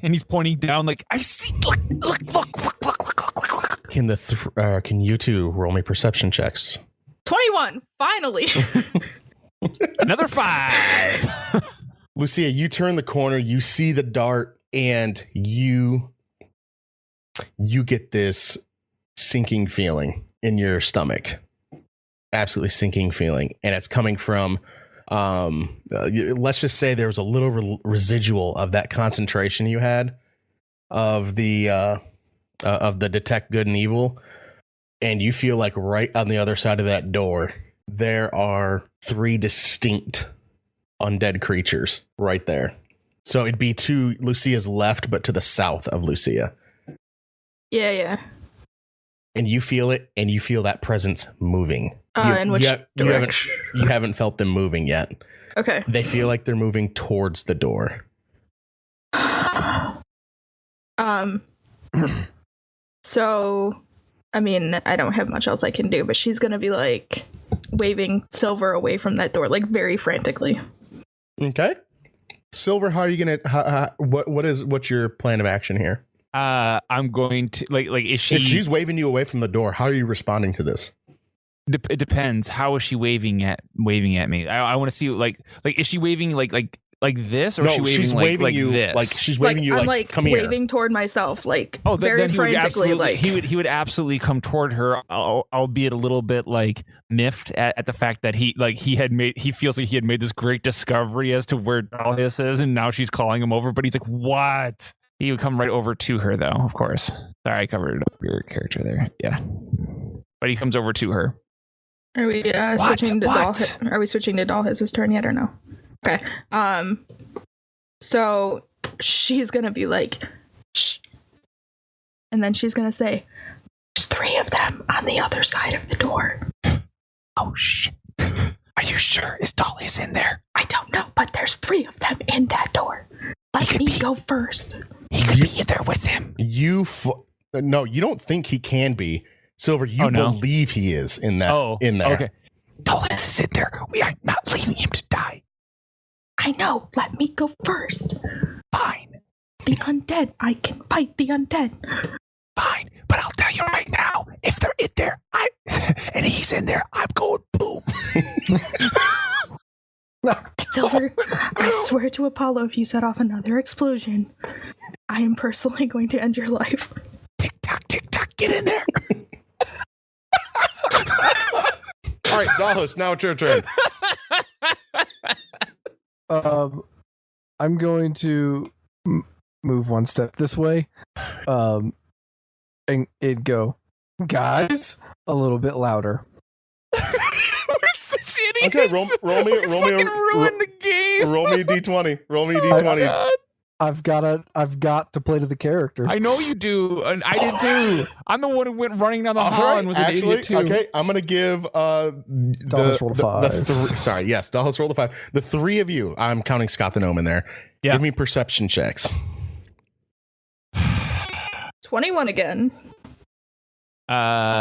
And he's pointing down like, I see, look. Can you two roll me perception checks? 21, finally. Another 5. Lucia, you turn the corner, you see the dart, and you get this sinking feeling in your stomach. Absolutely sinking feeling. And it's coming from, let's just say there was a little residual of that concentration you had of the detect good and evil. And you feel like right on the other side of that door, there are 3 distinct undead creatures right there. So it'd be to Lucia's left, but to the south of Lucia. Yeah. And you feel it, and you feel that presence moving. In which direction? You haven't felt them moving yet. Okay. They feel like they're moving towards the door. So, I mean, I don't have much else I can do, but she's gonna be like waving Silver away from that door, like very frantically. Okay. Silver, how are you gonna? What's your plan of action here? I'm going to like is she? If she's waving you away from the door, how are you responding to this? It depends. How is she waving at me? I want to see like is she waving like this, or is she waving she's waving like you this? like she's waving you I'm like come here. Waving toward myself, like very then frantically. Like he would absolutely come toward her, albeit a little bit like miffed at the fact that he feels like he had made this great discovery as to where Dahlias is, and now she's calling him over. But he's like, what? He would come right over to her, though. Of course. Sorry, I covered up your character there. Yeah, but he comes over to her. Are we switching to Dahlias? Are we switching to Dahlias' turn yet or no? Okay. So she's gonna be like, shh. And then she's gonna say, there's 3 of them on the other side of the door. Oh, shit. Are you sure? Is Dahlias in there? I don't know, but there's 3 of them in that door. Let me go first. He could be in there with him. No, you don't think he can be. Silver, you believe he is in that. In there. Okay. Dahlias is in there. We are not leaving him to die. I know. Let me go first. Fine. The undead. I can fight the undead. Fine. But I'll tell you right now, if they're in there, and he's in there, I'm going boom. Silver, I swear to Apollo, if you set off another explosion, I am personally going to end your life. Tick tock, get in there. All right, Dahlias, now it's your turn. I'm going to move one step this way, and it'd go, guys, a little bit louder. We're such idiots. Okay, roll me ruin the game. Roll me a D20. Roll me a D20. God. I've got to play to the character. I know you do, and I did too. I'm the one who went running down the hall and was an idiot too. Okay, I'm gonna give Dahlias rolled a 5. Sorry, yes, Dahlias rolled a 5. The 3 of you, I'm counting Scott the Gnome in there. Yeah. Give me perception checks. 21 again.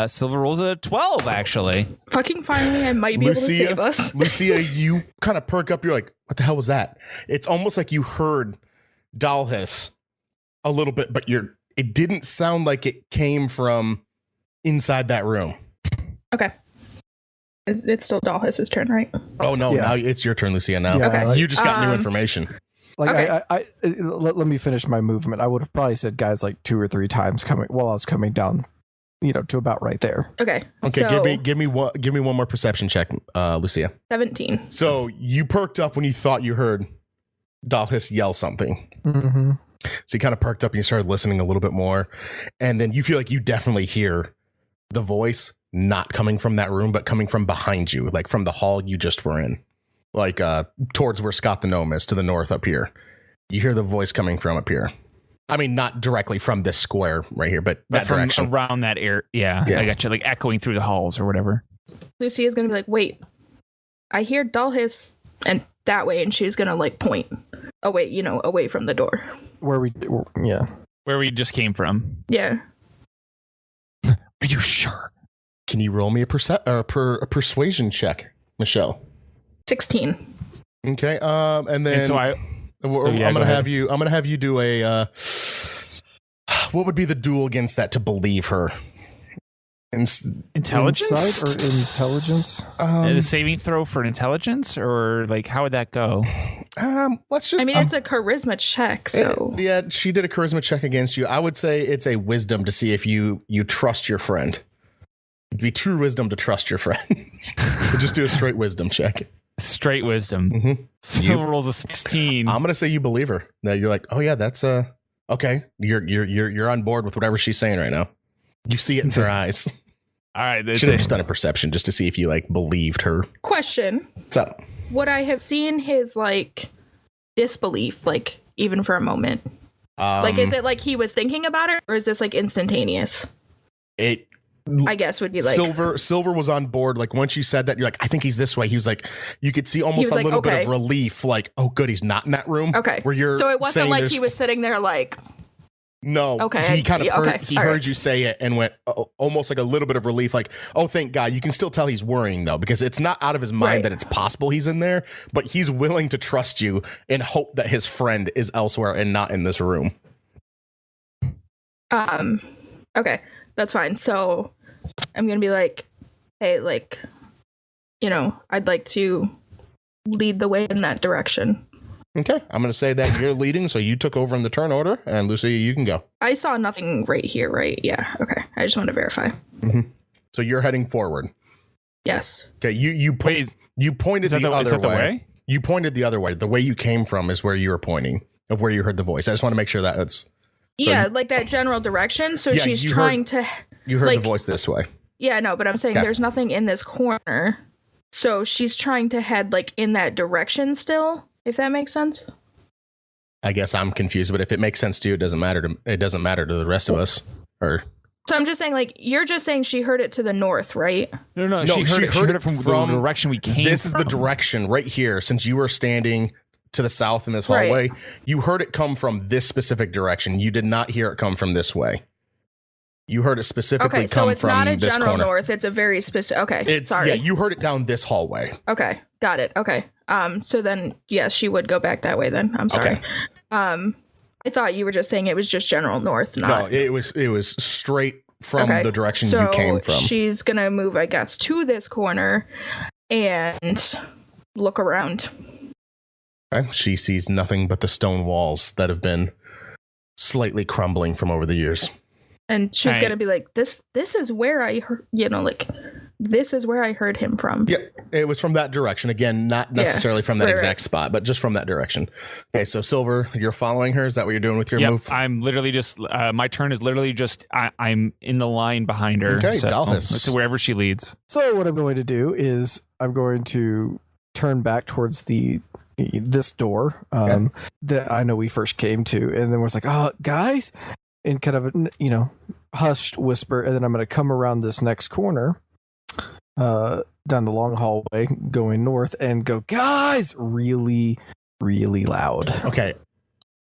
Silver rolls a 12, actually. Fucking finally, I might be able to save us. Lucia, you kind of perk up. You're like, what the hell was that? It's almost like you heard Dahlias a little bit, but it didn't sound like it came from inside that room. Okay. It's still Dahlias' turn, right? Oh, no. Yeah. Now it's your turn, Lucia. Now Okay. You just got new information. Like, okay. Let me finish my movement. I would have probably said guys like 2 or 3 times coming while I was coming down to about right there. Okay. Okay, So, give me one more perception check, Lucia. 17. So you perked up when you thought you heard Dalhis yell something. Mm-hmm. So you kind of perked up and you started listening a little bit more. And then you feel like you definitely hear the voice not coming from that room, but coming from behind you, like from the hall you just were in, like towards where Scott the Gnome is to the north up here. You hear the voice coming from up here. I mean, not directly from this square right here, but that from direction. around that area. Yeah, I got you, like echoing through the halls or whatever. Lucy is going to be like, wait, I hear Dalhis and that way. And she's going to like point away, away from the door. Where we just came from. Yeah. Are you sure? Can you roll me a persuasion check, Michelle? 16. Okay. And then so I'm gonna have you do a what would be the duel against that to believe her? Intelligence Insight or intelligence? A saving throw for intelligence, or like how would that go? Let's just. It's a charisma check, so yeah, she did a charisma check against you. I would say it's a wisdom to see if you trust your friend. It'd be true wisdom to trust your friend. So just do a straight wisdom check. Straight wisdom. Mm-hmm. Silver rolls a 16. I'm gonna say you believe her. That you're like, oh yeah, that's okay. You're on board with whatever she's saying right now. You see it in her eyes. All right, Should have just done a perception just to see if you like believed her. Question. What's up? Would I have seen his like disbelief, like even for a moment? Like, is it like he was thinking about it, or is this like instantaneous? It. I guess would be like Silver was on board. Like once you said that, you're like, I think he's this way. He was like, you could see almost a little bit of relief. Like, oh, good, he's not in that room. Okay, where you're so it wasn't like he was sitting there like. No. Okay. He kind of heard. Okay. He heard you say it and went almost like a little bit of relief. Like, oh, thank God. You can still tell he's worrying though, because it's not out of his mind that it's possible he's in there, but he's willing to trust you and hope that his friend is elsewhere and not in this room. Okay, that's fine. So I'm gonna be like, hey, like, I'd like to lead the way in that direction. Okay, I'm gonna say that you're leading, so you took over in the turn order, and Lucy, you can go. I saw nothing right here, right? Yeah. Okay. I just want to verify. Mm-hmm. So you're heading forward. Yes. Okay. You pointed the other way. You pointed the other way. The way you came from is where you were pointing, of where you heard the voice. I just want to make sure that it's. Yeah, like that general direction. So she's trying to. You heard the voice this way. Yeah, no, but I'm saying there's nothing in this corner. So she's trying to head like in that direction still, if that makes sense. I guess I'm confused, but if it makes sense to you, it doesn't matter to the rest of us. Or so I'm just saying, like, you're just saying she heard it to the north, right? No, she heard it from the direction we came. This is the direction right here. Since you were standing to the south in this hallway, you heard it come from this specific direction. You did not hear it come from this way. You heard it specifically come from this corner. Okay, so it's not a general north. It's a very specific. Okay, sorry. Yeah, you heard it down this hallway. Okay, got it. Okay. So then, yes, she would go back that way then. I'm sorry. Okay. I thought you were just saying it was just general north. No, it was straight from the direction you came from. She's going to move, I guess, to this corner and look around. Okay. She sees nothing but the stone walls that have been slightly crumbling from over the years. And she's going to be like, this is where I heard, this is where I heard him from. Yeah, it was from that direction. Again, not necessarily from that exact spot, but just from that direction. Okay, so Silver, you're following her? Is that what you're doing with your move? I'm literally just, my turn is literally just, I'm in the line behind her. Okay, so, Dalhis. To wherever she leads. So what I'm going to do is I'm going to turn back towards this door that I know we first came to, and then was like, oh, guys, in kind of a, hushed whisper, and then I'm going to come around this next corner, down the long hallway going north, and go, guys, really, really loud. Okay.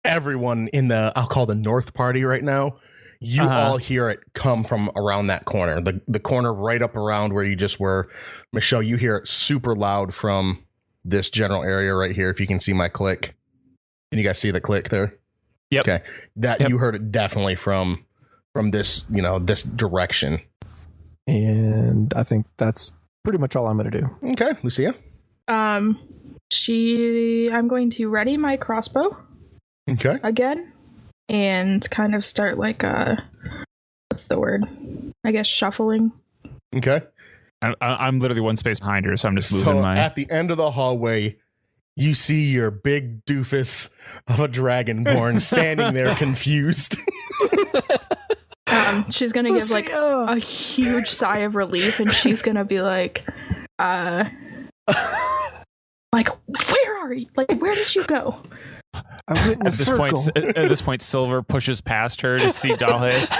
Everyone in I'll call the north party right now, you all hear it come from around that corner, the corner right up around where you just were. Michelle, you hear it super loud from this general area right here. If you can see my click. Can you guys see the click there? Yep. Okay. You heard it definitely from this, this direction. And I think that's pretty much all I'm going to do. Okay. Lucia? I'm going to ready my crossbow. Okay. Again. And kind of start like what's the word? I guess shuffling. Okay. I'm literally one space behind her, so I'm just moving my. At the end of the hallway, you see your big doofus of a dragonborn standing there confused. She's gonna give like a huge sigh of relief, and she's gonna be like, where are you? Like, where did you go? I went in a circle. At this point, Silver pushes past her to see Dalhis.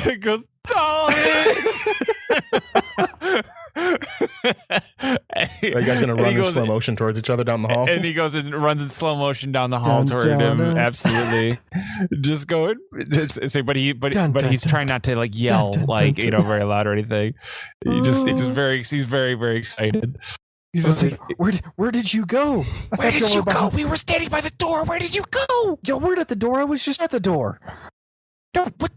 It goes, Dalhis! Are you guys going to run in slow motion towards each other down the hall? And he goes and runs in slow motion down the hall toward him. Absolutely. Just going. But he's trying not to like yell very loud or anything. He's very, very excited. He's like, where did you go? Where did you go? We were standing by the door. Where did you go? You weren't at the door. I was just at the door. No, what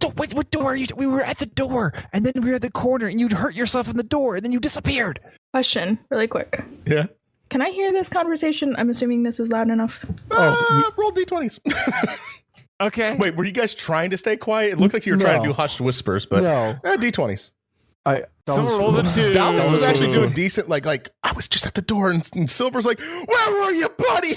door are you? We were at the door, and then we were at the corner, and you'd hurt yourself in the door, and then you disappeared. Question, really quick. Yeah. Can I hear this conversation? I'm assuming this is loud enough. Roll d20s. Okay. Wait, were you guys trying to stay quiet? It looked like you were trying to do hushed whispers, but d20s. Silver rolls a 2. Dallas was actually doing decent. Like I was just at the door, and Silver's like, "Where were you, buddy?"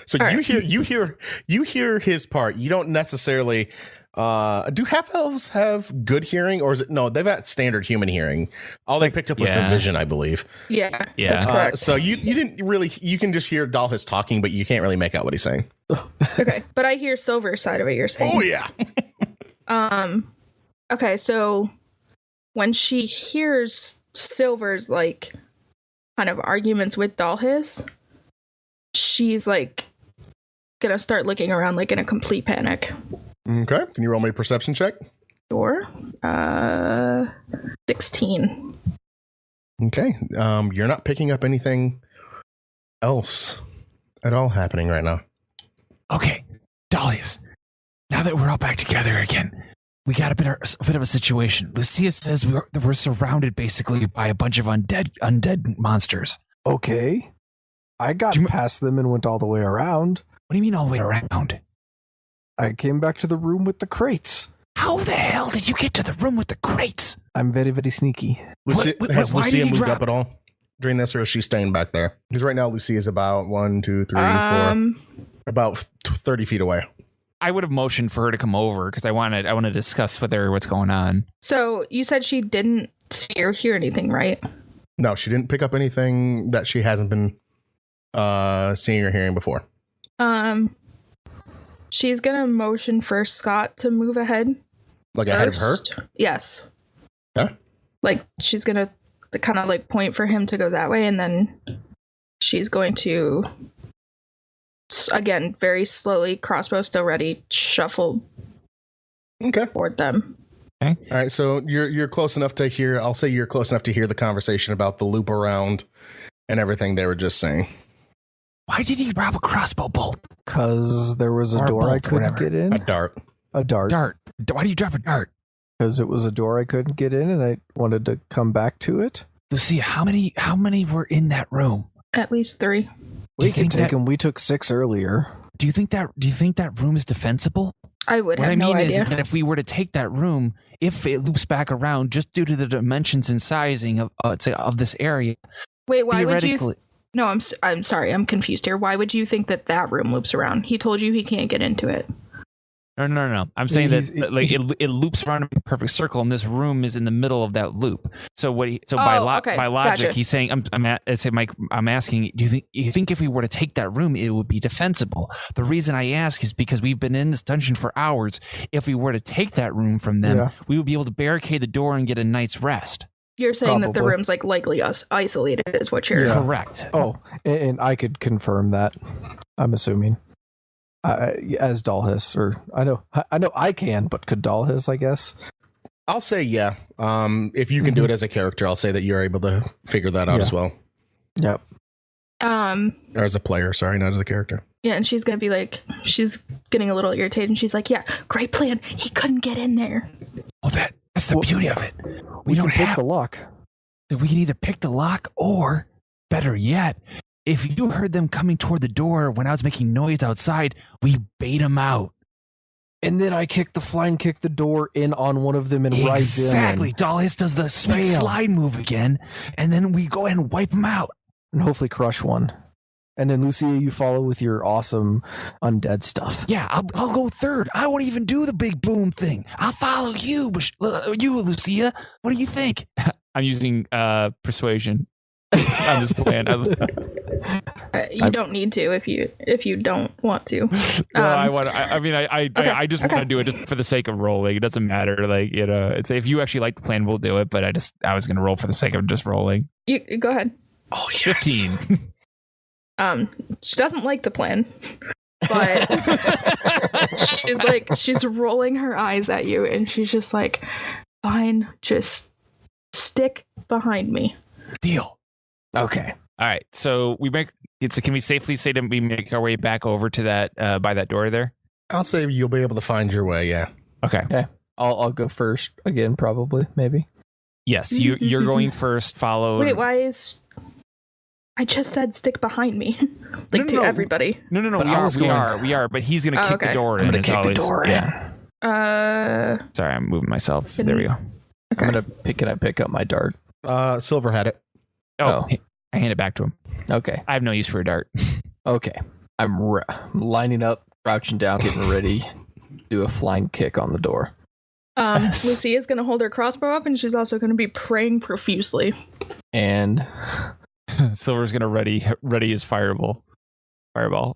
So you hear his part. You don't necessarily. Do half elves have good hearing, or is it no? They've got standard human hearing. All they picked up was the vision, I believe. Yeah. That's correct. So you didn't really. You can just hear Dalhis talking, but you can't really make out what he's saying. Okay, but I hear Silver's side of it. You're saying. Oh yeah. Okay, so when she hears Silver's like kind of arguments with Dalhis, she's like gonna start looking around like in a complete panic. Okay, can you roll me a perception check? Sure. 16. Okay, you're not picking up anything else at all happening right now. Okay, Dahlias, now that we're all back together again, we got a bit of a situation. Lucia says we're surrounded basically by a bunch of undead monsters. Okay. I got past them and went all the way around. What do you mean all the way around? I came back to the room with the crates. How the hell did you get to the room with the crates? I'm very, very sneaky. Has Lucia moved up at all during this, or is she staying back there? Because right now Lucia is about 1, 2, 3, 4, about 30 feet away. I would have motioned for her to come over because I want to discuss with her what's going on. So you said she didn't see or hear anything, right? No, she didn't pick up anything that she hasn't been seeing or hearing before. She's gonna motion for Scott to move ahead. Like ahead of her? Yes. Okay. Like she's gonna kind of like point for him to go that way, and then she's going to, again, very slowly, crossbow still ready, shuffle toward them. Okay. All right, so you're close enough to hear. I'll say you're close enough to hear the conversation about the loop around and everything they were just saying. Why did he drop a crossbow bolt? Because there was a door I couldn't get in. A dart. A dart. Why do you drop a dart? Because it was a door I couldn't get in, and I wanted to come back to it. Lucia, how many were in that room? At least 3. We can take them. We took 6 earlier. Do you think that room is defensible? I would have no idea. What I mean is that if we were to take that room, if it loops back around, just due to the dimensions and sizing of this area. Wait, why would you? No, I'm sorry, I'm confused here. Why would you think that room loops around? He told you he can't get into it. No. I'm saying it loops around in a perfect circle, and this room is in the middle of that loop. So by logic, gotcha. He's saying, I'm asking, do you think if we were to take that room, it would be defensible? The reason I ask is because we've been in this dungeon for hours. If we were to take that room from them, we would be able to barricade the door and get a night's rest. You're saying that the room's like likely isolated, is what you're correct. Oh, and I could confirm that. I'm assuming. As Dalhis, or I know I can, but could Dalhis, I guess. I'll say yeah. If you can do it as a character, I'll say that you're able to figure that out as well. Yep. Or as a player, sorry, not as a character. Yeah, and she's gonna be like, she's getting a little irritated, and she's like, "Yeah, great plan. He couldn't get in there." Well, that's the beauty of it. We don't have the lock. We can either pick the lock, or better yet, if you heard them coming toward the door when I was making noise outside, we bait them out. And then I kick the door in on one of them and ride them. Exactly. Dollhouse does the sweet slide move again, and then we go ahead and wipe them out. And hopefully crush one. And then, Lucia, you follow with your awesome undead stuff. Yeah, I'll go third. I won't even do the big boom thing. I'll follow you, you, Lucia. What do you think? I'm using persuasion on this plan. You don't need to if you don't want to. No, I want. I just want to do it just for the sake of rolling. It doesn't matter. Like, it's if you actually like the plan, we'll do it. But I was gonna roll for the sake of just rolling. You go ahead. Oh yes. 15. She doesn't like the plan, but she's rolling her eyes at you, and she's just like, "Fine, just stick behind me." Deal. Okay. All right. So can we safely say that we make our way back over to that by that door there? I'll say you'll be able to find your way. Yeah. Okay. I'll go first again, probably, maybe. Yes, you're going first. Followed. Wait, why is? I just said stick behind me, to everybody. No. We are. But he's gonna kick the door in. I'm gonna kick the door in. Sorry, I'm moving myself. There we go. Okay. Can I pick up my dart? Silver had it. Oh. I hand it back to him. Okay. I have no use for a dart. Okay. I'm lining up, crouching down, getting ready. Do a flying kick on the door. Lucia's gonna hold her crossbow up, and she's also gonna be praying profusely. And Silver's gonna ready his fireball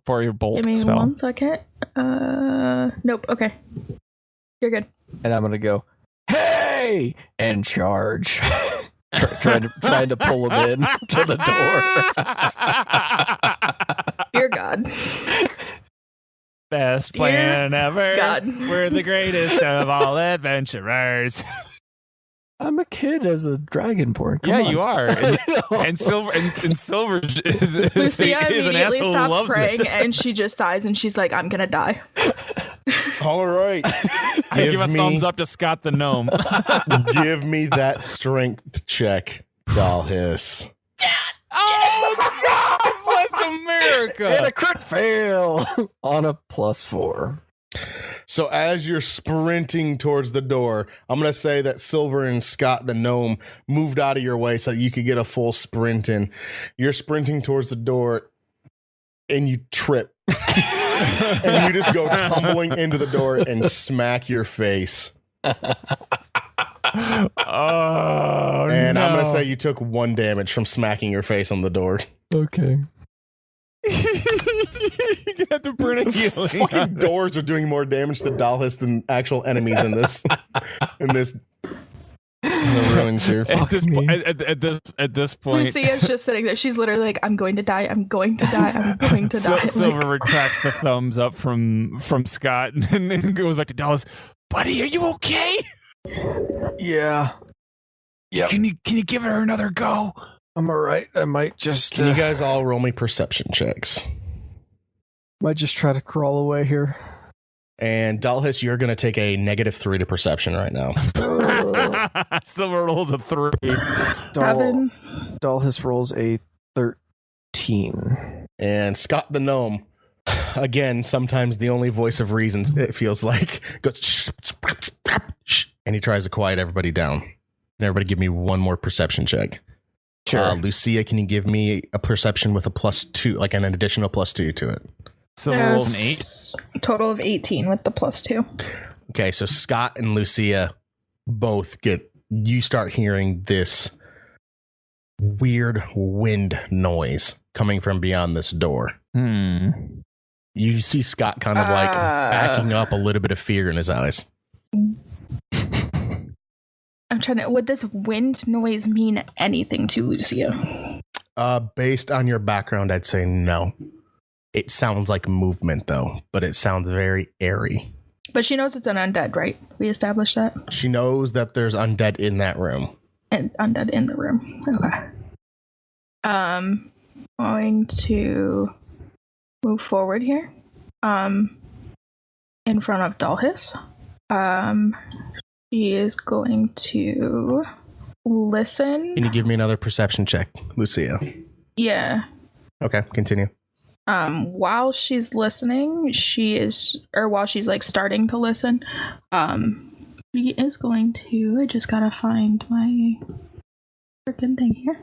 for your bolt. Give me spell. 1 second. Nope. Okay, you're good. And I'm gonna go, hey, and charge. trying to pull him in to the door. Dear God. Best plan ever. God. We're the greatest of all adventurers. I'm a kid as a dragonborn. Yeah, you are. And Silver is Lucia an immediately asshole who stops loves praying, it. and she just sighs, and she's like, "I'm gonna die." All right. I give a thumbs up to Scott the gnome. Give me that strength check, Dollhouse. Oh God, bless America! And a crit fail on a +4. So as you're sprinting towards the door, I'm going to say that Silver and Scott the gnome moved out of your way so you could get a full sprint in. You're sprinting towards the door and you trip. And you just go tumbling into the door and smack your face. Oh, and I'm going to say you took 1 damage from smacking your face on the door. Okay. You're gonna have to burn a healing. Fucking doors are doing more damage to Dollhouse than actual enemies in this in the ruins here. At this point, Lucia's just sitting there. She's literally like, "I'm going to die. I'm going to die. I'm going to die." Silver retracts the thumbs up from Scott and goes back to Dallas. Buddy, are you okay? Yeah. Yeah. Can you give her another go? I'm all right. I might just. Can you guys all roll me perception checks? Might just try to crawl away here. And Dollhouse, you're going to take a -3 to perception right now. Silver rolls a 3. Dollhouse rolls a 13. And Scott the gnome, again, sometimes the only voice of reason, it feels like, goes, and he tries to quiet everybody down. And everybody give me one more perception check. Sure. Lucia, can you give me a perception with a +2, like an additional +2 to it? Silver rolled an 8. Total of 18 with the +2. Okay, so Scott and Lucia both you start hearing this weird wind noise coming from beyond this door. You see Scott kind of like backing up, a little bit of fear in his eyes. I'm trying to. Would this wind noise mean anything to Lucia? Based on your background, I'd say no. It sounds like movement, though, but it sounds very airy. But she knows it's an undead, right? We established that? She knows that there's undead in that room. And undead in the room. Okay. Going to move forward here. In front of Dollhouse. She is going to listen. Can you give me another perception check, Lucia? Yeah. Okay, continue. While she's listening, while she's like starting to listen, she is going to, I just gotta find my freaking thing here.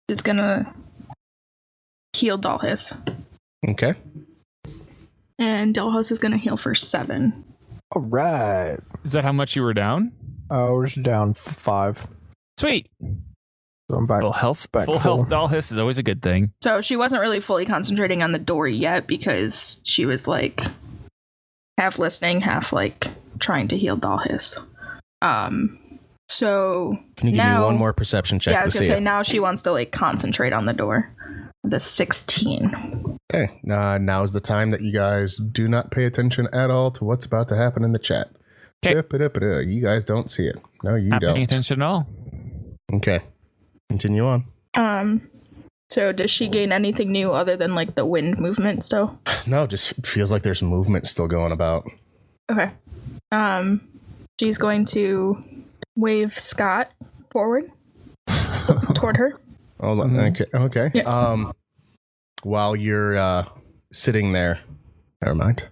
Is gonna heal Dollhouse. Okay. And Dollhouse is gonna heal for 7. All right. Is that how much you were down? We're just down 5. Sweet. So I'm back. Full health full. Dollhouse is always a good thing. So she wasn't really fully concentrating on the door yet because she was like half listening, half like trying to heal Dollhouse. So can you give me one more perception check? Yeah, I was to gonna see say it? now she wants to like concentrate on the door. The 16. Okay, now is the time that you guys do not pay attention at all to what's about to happen in the chat. Okay. You guys don't see it. No, you Not don't. paying attention at all. Okay, continue on. So does she gain anything new other than like the wind movement still? No, just feels like there's movement still going about. Okay. She's going to wave Scott forward toward her. Hold on. Okay. Yeah. While you're sitting there, never mind.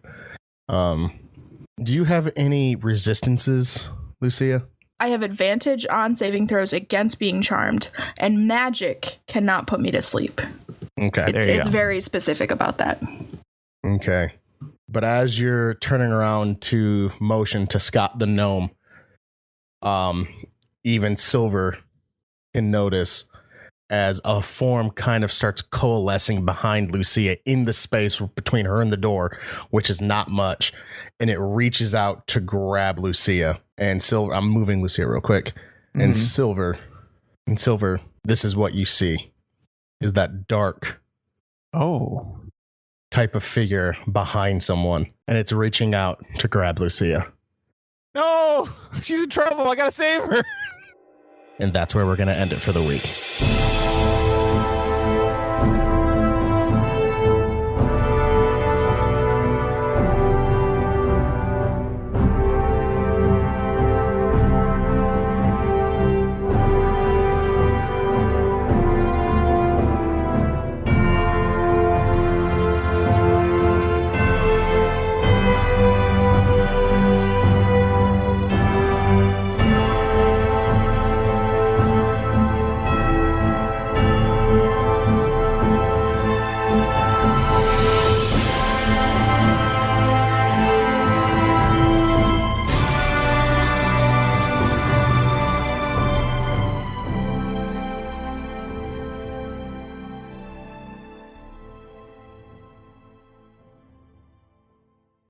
Do you have any resistances, Lucia? I have advantage on saving throws against being charmed, and magic cannot put me to sleep. Okay. It's very specific about that. Okay. But as you're turning around to motion to Scott the gnome, even Silver can notice as a form kind of starts coalescing behind Lucia in the space between her and the door, which is not much, and it reaches out to grab Lucia. And Silver, I'm moving Lucia real quick. And Silver, this is what you see, is that dark type of figure behind someone, and it's reaching out to grab Lucia. No, she's in trouble. I gotta save her. And that's where we're going to end it for the week.